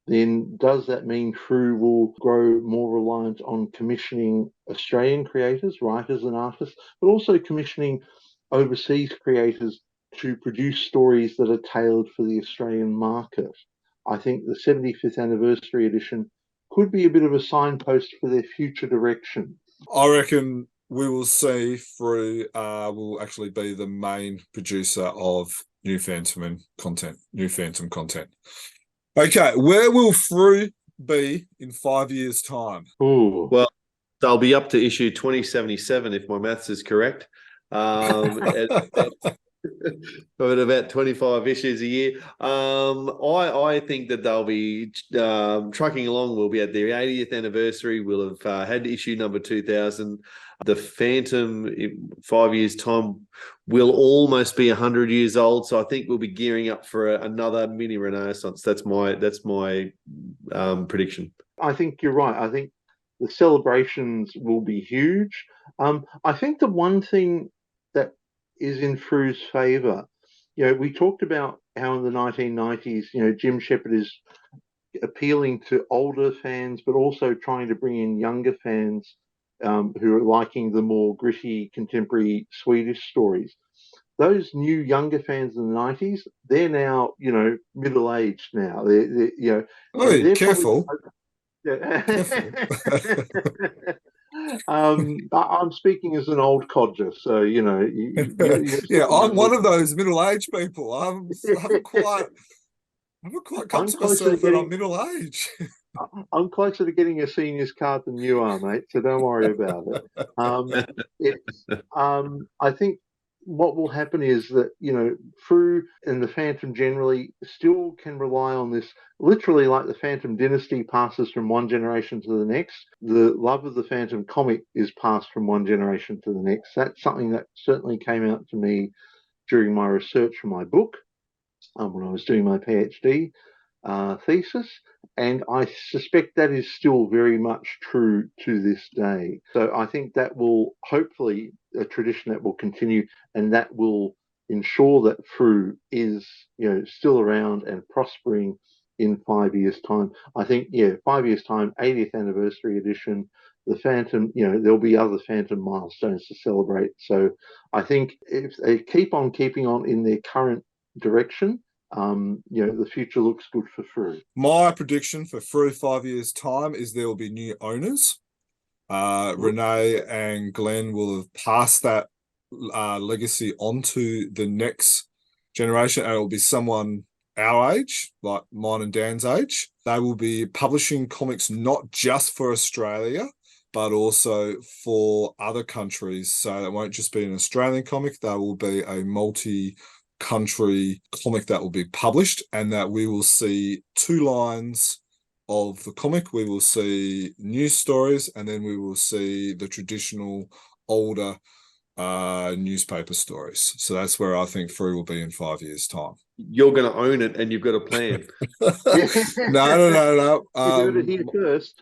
then does that mean Frew will grow more reliant on commissioning Australian creators, writers, and artists, but also commissioning overseas creators to produce stories that are tailored for the Australian market? I think the 75th anniversary edition could be a bit of a signpost for their future direction. I reckon we will see Frew will actually be the main producer of new Phantom content. Okay, where will Frew be in 5 years' time? Ooh. Well, they'll be up to issue 2077 if my maths is correct. At about 25 issues a year. I think that they'll be trucking along. We'll be at their 80th anniversary. We'll have had issue number 2000. The Phantom in 5 years' time will almost be 100 years old. So I think we'll be gearing up for another mini renaissance. That's my prediction. I think you're right. I think the celebrations will be huge. I think the one thing that is in Frew's favour, we talked about how in the 1990s, Jim Shepard is appealing to older fans, but also trying to bring in younger fans who are liking the more gritty contemporary Swedish stories. Those new younger fans in the 90s, they're now, middle-aged now. They're Careful. Careful. I'm speaking as an old codger, so I'm one of those middle-aged people. I haven't quite come to myself that I'm middle-aged. I'm closer to getting a senior's card than you are, mate. So don't worry about it. I think what will happen is that Frew and the Phantom generally still can rely on this. Literally, like the Phantom dynasty passes from one generation to the next, the love of the Phantom comic is passed from one generation to the next. That's something that certainly came out to me during my research for my book when I was doing my PhD thesis, and I suspect that is still very much true to this day. So I think that will hopefully a tradition that will continue, and that will ensure that Frew is still around and prospering in 5 years' time. I think, 5 years' time, 80th anniversary edition, the Phantom, there'll be other Phantom milestones to celebrate. So I think if they keep on keeping on in their current direction, the future looks good for Frew. My prediction for Frew 5 years' time is there will be new owners. Renee and Glenn will have passed that legacy onto the next generation, and it will be someone our age, like mine and Dan's age. They will be publishing comics not just for Australia, but also for other countries. So it won't just be an Australian comic. There will be a multi-country comic that will be published, and that we will see 2 lines of the comic. We will see news stories, and then we will see the traditional older newspaper stories. So that's where I think Frew will be in 5 years' time. You're going to own it, and you've got a plan. No. You heard it here first.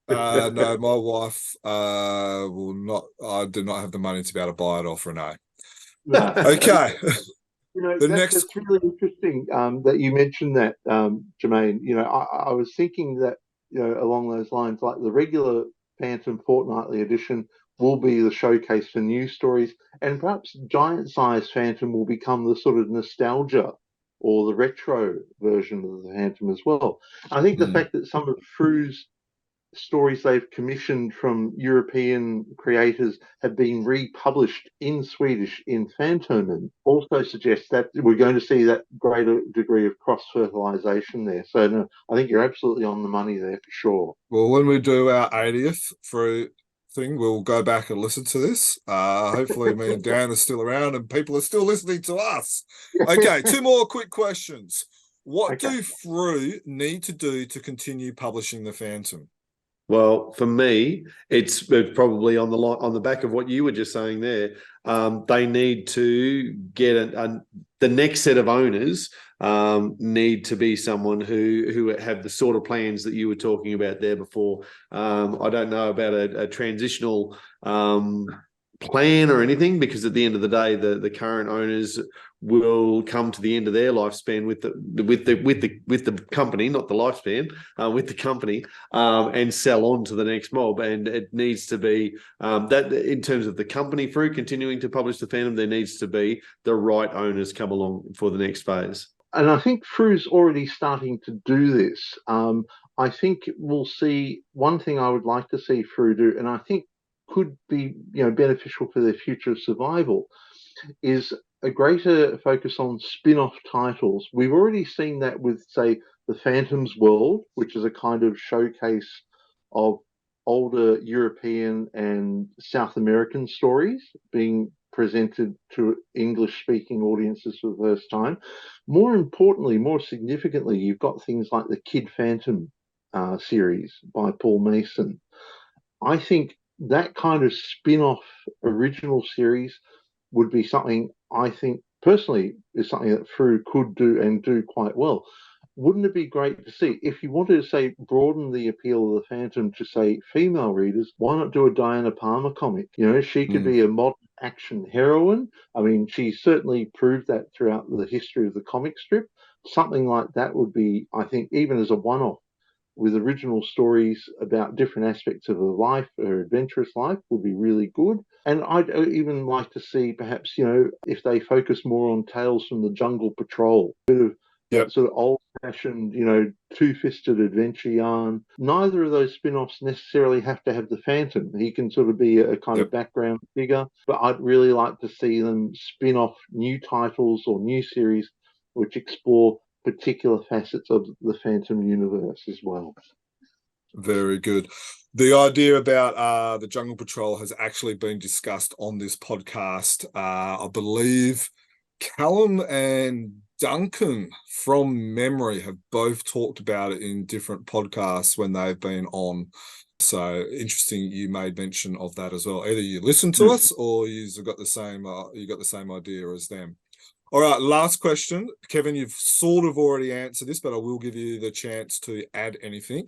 No, my wife will not. I do not have the money to be able to buy it off Renee. No. Okay. That's really interesting that you mentioned that, Jermayn. I was thinking that, along those lines, like the regular Phantom Fortnightly edition will be the showcase for news stories, and perhaps Giant Size Phantom will become the sort of nostalgia or the retro version of the Phantom as well. I think the fact that some of Frew's stories they've commissioned from European creators have been republished in Swedish in Fantomen also suggests that we're going to see that greater degree of cross-fertilization there. So no, I think you're absolutely on the money there for sure. Well, when we do our 80th Frew thing, we'll go back and listen to this. Hopefully me and Dan are still around and people are still listening to us. Okay, 2 more quick questions. What do Frew need to do to continue publishing the Phantom? Well, for me, it's probably on the back of what you were just saying there. They need to get the next set of owners need to be someone who have the sort of plans that you were talking about there before. I don't know about a transitional plan or anything, because at the end of the day, the current owners will come to the end of their lifespan with the company, not the lifespan, with the company, and sell on to the next mob. And it needs to be that in terms of the company Frew continuing to publish the Phantom, there needs to be the right owners come along for the next phase. And I think Frew's already starting to do this. I think we'll see one thing I would like to see Frew do, and I think could be beneficial for their future survival, is a greater focus on spin-off titles. We've already seen that with, say, the Phantom's World, which is a kind of showcase of older European and South American stories being presented to English-speaking audiences for the first time. More importantly, more significantly, you've got things like the Kid Phantom series by Paul Mason. I think that kind of spin-off original series would be something I think personally is something that Frew could do and do quite well. Wouldn't it be great to see, if you wanted to, say, broaden the appeal of the Phantom to, say, female readers, why not do a Diana Palmer comic? She could be a modern action heroine. I mean, she certainly proved that throughout the history of the comic strip. Something like that would be, I think, even as a one-off, with original stories about different aspects of her life, her adventurous life, would be really good. And I'd even like to see, perhaps, if they focus more on Tales from the Jungle Patrol, a bit of that sort of old-fashioned, two-fisted adventure yarn. Neither of those spin-offs necessarily have to have the Phantom. He can sort of be a kind of background figure, but I'd really like to see them spin off new titles or new series which explore particular facets of the Phantom universe as well. Very good. The idea about the Jungle Patrol has actually been discussed on this podcast. I believe Callum and Duncan, from memory, have both talked about it in different podcasts when they've been on. So interesting, you made mention of that as well. Either you listen to us or you've got the same idea as them. All right, last question. Kevin, you've sort of already answered this, but I will give you the chance to add anything.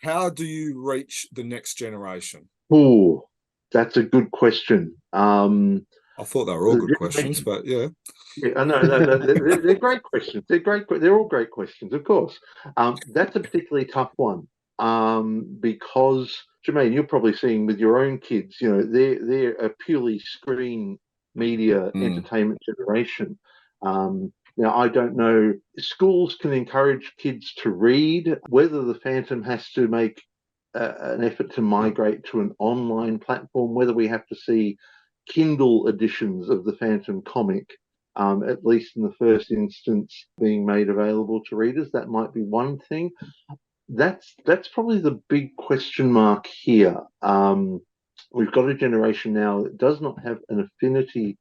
How do you reach the next generation? Oh, that's a good question. I thought they were all good questions, but yeah. Yeah, no, they're great questions. They're all great questions, of course. That's a particularly tough one because, Jermayn, you're probably seeing with your own kids, they're a purely screen media entertainment generation. Now, I don't know. Schools can encourage kids to read. Whether the Phantom has to make an effort to migrate to an online platform, whether we have to see Kindle editions of the Phantom comic, at least in the first instance, being made available to readers, that might be one thing. That's probably the big question mark here. We've got a generation now that does not have an affinity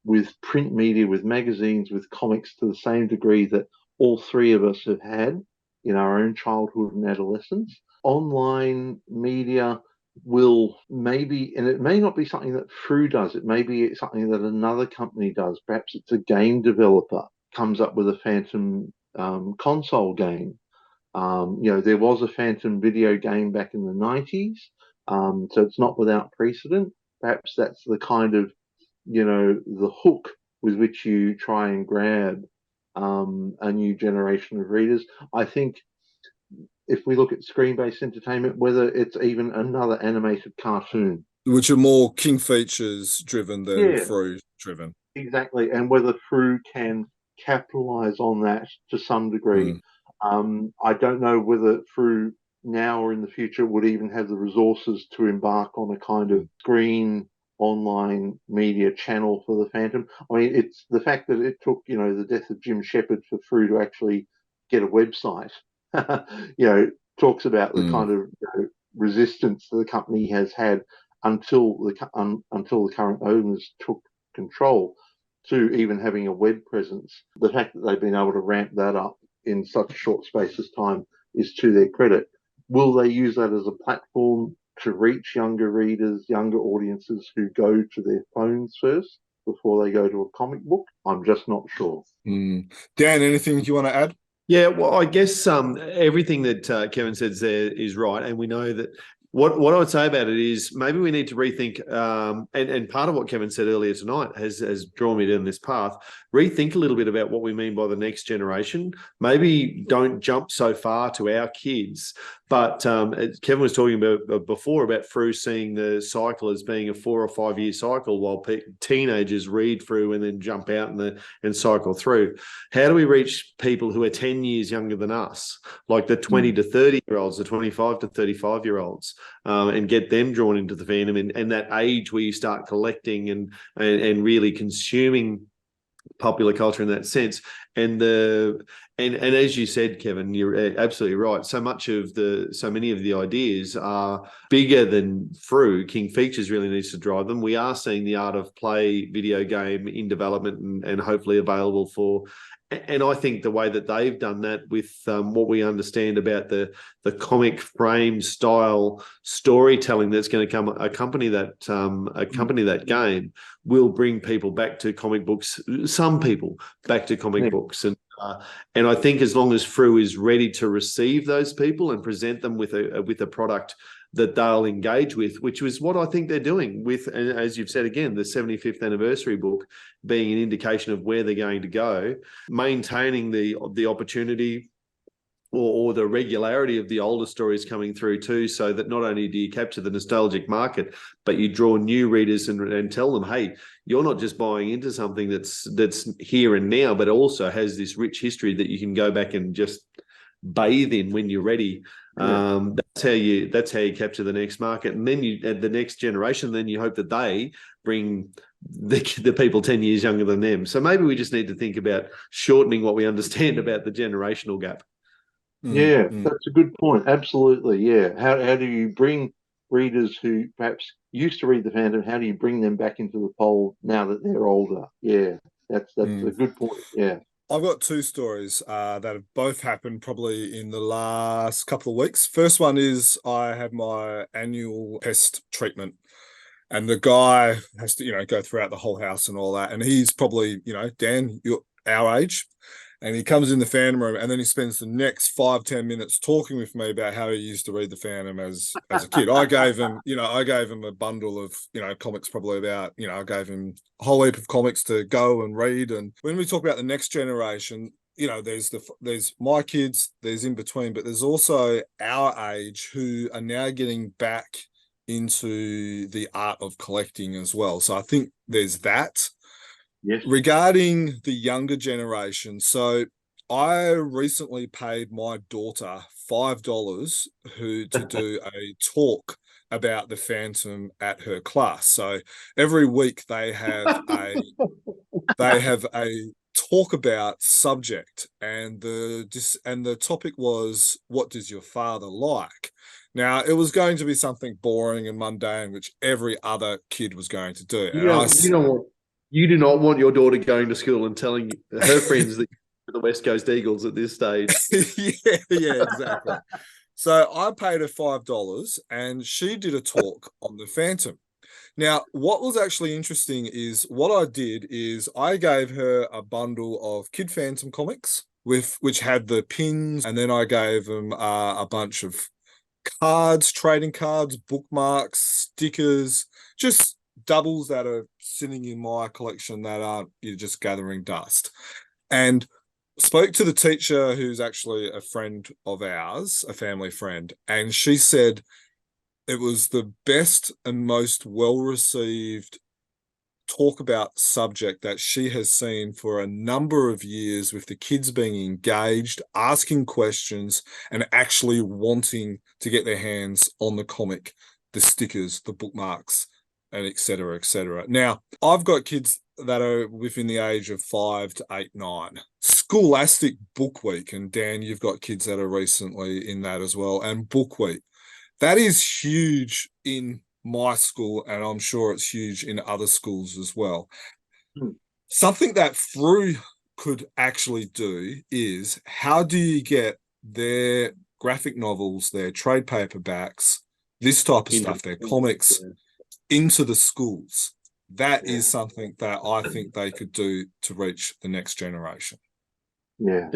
with print media, with magazines, with comics to the same degree that all three of us have had in our own childhood and adolescence. Online media will maybe, and it may not be something that Frew does, it may be something that another company does. Perhaps it's a game developer comes up with a Phantom console game. There was a Phantom video game back in the 90s, so it's not without precedent. Perhaps that's the kind of, the hook with which you try and grab a new generation of readers. I think if we look at screen-based entertainment, whether it's even another animated cartoon, which are more King Features driven than Yeah. Frew driven. exactly, and whether Frew can capitalize on that to some degree. I don't know whether Frew now or in the future would even have the resources to embark on a kind of screen online media channel for the Phantom. I mean, it's the fact that it took, the death of Jim Shepard for Frew to actually get a website, talks about the kind of resistance that the company has had until the current owners took control to even having a web presence. The fact that they've been able to ramp that up in such a short space of time is to their credit. Will they use that as a platform to reach younger readers, younger audiences who go to their phones first before they go to a comic book? I'm just not sure. Dan, anything you want to add? Yeah, well, I guess everything that Kevin says there is right, and we know that what I would say about it is maybe we need to rethink, and part of what Kevin said earlier tonight has drawn me down this path. Rethink a little bit about what we mean by the next generation. Maybe don't jump so far to our kids. But Kevin was talking about before about Frew seeing the cycle as being a 4 or 5 year cycle, while teenagers read Frew and then jump out and cycle through. How do we reach people who are 10 years younger than us, like the 20 to 30 year olds, the 25 to 35 year olds, and get them drawn into the fandom and that age where you start collecting and really consuming popular culture in that sense. And as you said, Kevin, you're absolutely right. So many of the ideas are bigger than Frew. King Features really needs to drive them. We are seeing the Art of Play video game in development and hopefully available for. And I think the way that they've done that with what we understand about the comic frame style storytelling that's going to accompany that game will bring people back to comic books. Some people back to comic books, and I think as long as Frew is ready to receive those people and present them with a product that they'll engage with, which was what I think they're doing with, and as you've said again, the 75th anniversary book being an indication of where they're going to go, maintaining the opportunity or the regularity of the older stories coming through too, so that not only do you capture the nostalgic market, but you draw new readers and tell them, hey, you're not just buying into something that's here and now, but also has this rich history that you can go back and just bathe in when you're ready. That's how you capture the next market, and then the next generation. Then you hope that they bring the people 10 years younger than them. So maybe we just need to think about shortening what we understand about the generational gap. That's a good point. Absolutely. Yeah. How do you bring readers who perhaps used to read the Phantom? How do you bring them back into the fold now that they're older? Yeah, that's a good point. Yeah. I've got two stories that have both happened probably in the last couple of weeks. First one is I had my annual pest treatment, and the guy has to, go throughout the whole house and all that. And he's probably, Dan, you're our age. And he comes in the Phantom room, and then he spends the next 5-10 minutes talking with me about how he used to read the Phantom as a kid. I gave him a bundle of, comics, probably about, I gave him a whole heap of comics to go and read. And when we talk about the next generation, there's my kids, there's in between, but there's also our age who are now getting back into the art of collecting as well. So I think there's that. Yes. Regarding the younger generation, so I recently paid my daughter $5 to do a talk about the Phantom at her class. So every week they have a talk about subject, and the topic was, what does your father like? Now, it was going to be something boring and mundane, which every other kid was going to do. You do not want your daughter going to school and telling her friends that you're the West Coast Eagles at this stage. yeah, exactly. So I paid her $5, and she did a talk on the Phantom. Now, what was actually interesting is what I did is I gave her a bundle of Kid Phantom comics which had the pins, and then I gave them a bunch of cards, trading cards, bookmarks, stickers, just doubles that are sitting in my collection that aren't, you're just gathering dust. And spoke to the teacher, who's actually a friend of ours, a family friend, and she said it was the best and most well-received talk about subject that she has seen for a number of years, with the kids being engaged, asking questions, and actually wanting to get their hands on the comic, the stickers, the bookmarks, and et cetera, et cetera. Now, I've got kids that are within the age of 5 to 8, 9. Scholastic Book Week, and Dan, you've got kids that are recently in that as well, and Book Week. That is huge in my school, and I'm sure it's huge in other schools as well. Something that Frew could actually do is, how do you get their graphic novels, their trade paperbacks, this type of stuff, their comics, into the schools? That is something that I think they could do to reach the next generation. Yeah,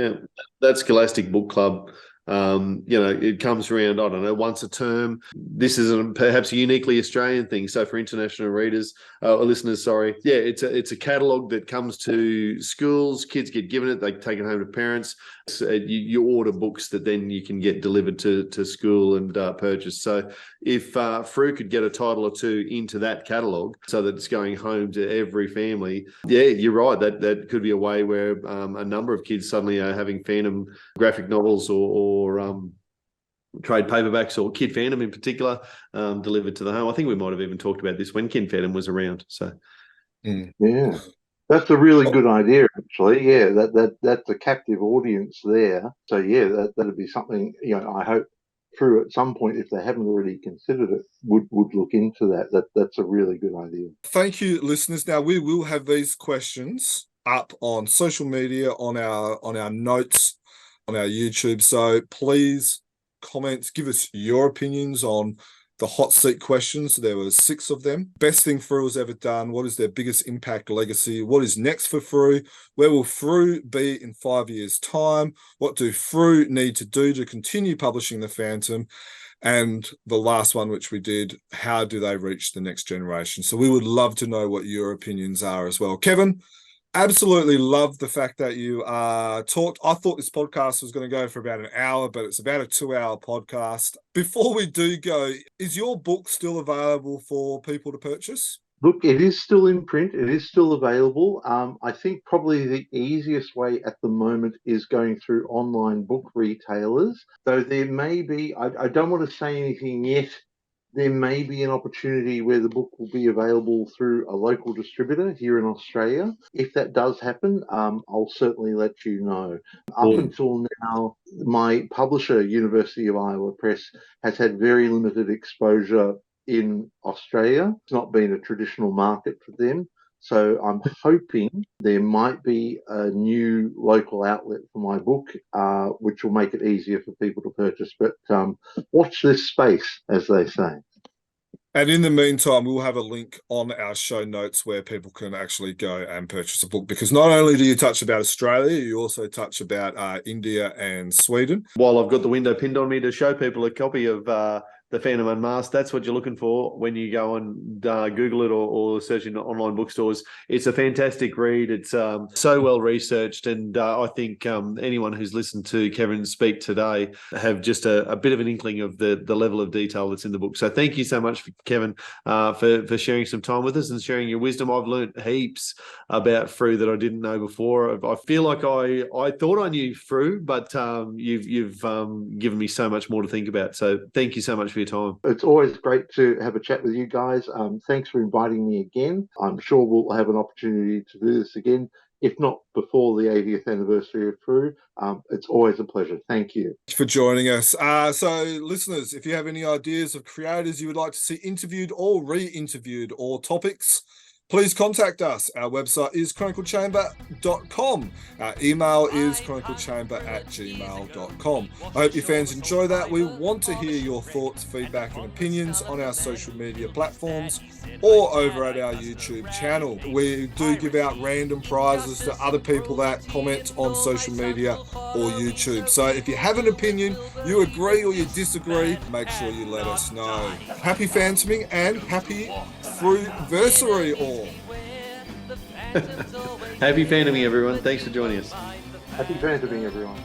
that Scholastic Book Club, it comes around, I don't know, once a term. This is perhaps a uniquely Australian thing. So for international readers or listeners, it's a catalogue that comes to schools. Kids get given it, they take it home to parents. You order books that then you can get delivered to school and purchase. So if Frew could get a title or two into that catalogue so that it's going home to every family, you're right. That could be a way where a number of kids suddenly are having Phantom graphic novels or trade paperbacks, or Kid Phantom in particular, delivered to the home. I think we might have even talked about this when Kid Phantom was around. So, yeah, that's a really good idea, actually. Yeah, that's a captive audience there. So yeah, that'd be something. I hope Frew at some point, if they haven't already considered it, would look into that. That's a really good idea. Thank you, listeners. Now we will have these questions up on social media, on our notes, on our YouTube. So please comment, give us your opinions on the hot seat questions. There were 6 of them. Best thing Frew has ever done. What is their biggest impact legacy? What is next for Frew? Where will Frew be in 5 years' time? What do Frew need to do to continue publishing the Phantom? And the last one, which we did, how do they reach the next generation? So we would love to know what your opinions are as well. Kevin, absolutely love the fact that you talked. I thought this podcast was going to go for about an hour, but it's about a 2-hour podcast. Before we do go, is your book still available for people to purchase? Look, it is still in print. It is still available. I think probably the easiest way at the moment is going through online book retailers. Though there may be, I don't want to say anything yet, there may be an opportunity where the book will be available through a local distributor here in Australia. If that does happen, I'll certainly let you know. Up until now, my publisher, University of Iowa Press, has had very limited exposure in Australia. It's not been a traditional market for them. So I'm hoping there might be a new local outlet for my book, which will make it easier for people to purchase. But watch this space, as they say. And in the meantime, we'll have a link on our show notes where people can actually go and purchase a book, because not only do you touch about Australia, you also touch about India and Sweden. While I've got the window pinned on me to show people a copy of The Phantom Unmasked, that's what you're looking for when you go and Google it or search in online bookstores. It's a fantastic read. It's so well researched, and I think anyone who's listened to Kevin speak today have just a bit of an inkling of the level of detail that's in the book. So thank you so much, Kevin, for sharing some time with us and sharing your wisdom. I've learned heaps about Frew that I didn't know before. I feel like I thought I knew Frew, but you've given me so much more to think about. So thank you so much for your time. It's always great to have a chat with you guys. Thanks for inviting me again. I'm sure we'll have an opportunity to do this again, if not before the 80th anniversary of Frew. It's always a pleasure. Thank you. Thanks for joining us. So listeners, if you have any ideas of creators you would like to see interviewed or re-interviewed, or topics, please contact us. Our website is chroniclechamber.com. Our email is chroniclechamber@gmail.com. I hope your fans enjoy that. We want to hear your thoughts, feedback, and opinions on our social media platforms or over at our YouTube channel. We do give out random prizes to other people that comment on social media or YouTube. So if you have an opinion, you agree or you disagree, make sure you let us know. Happy Fantoming and happy Frewnersary all. Happy Fantoming, everyone. Thanks for joining us. Happy Fantoming, everyone.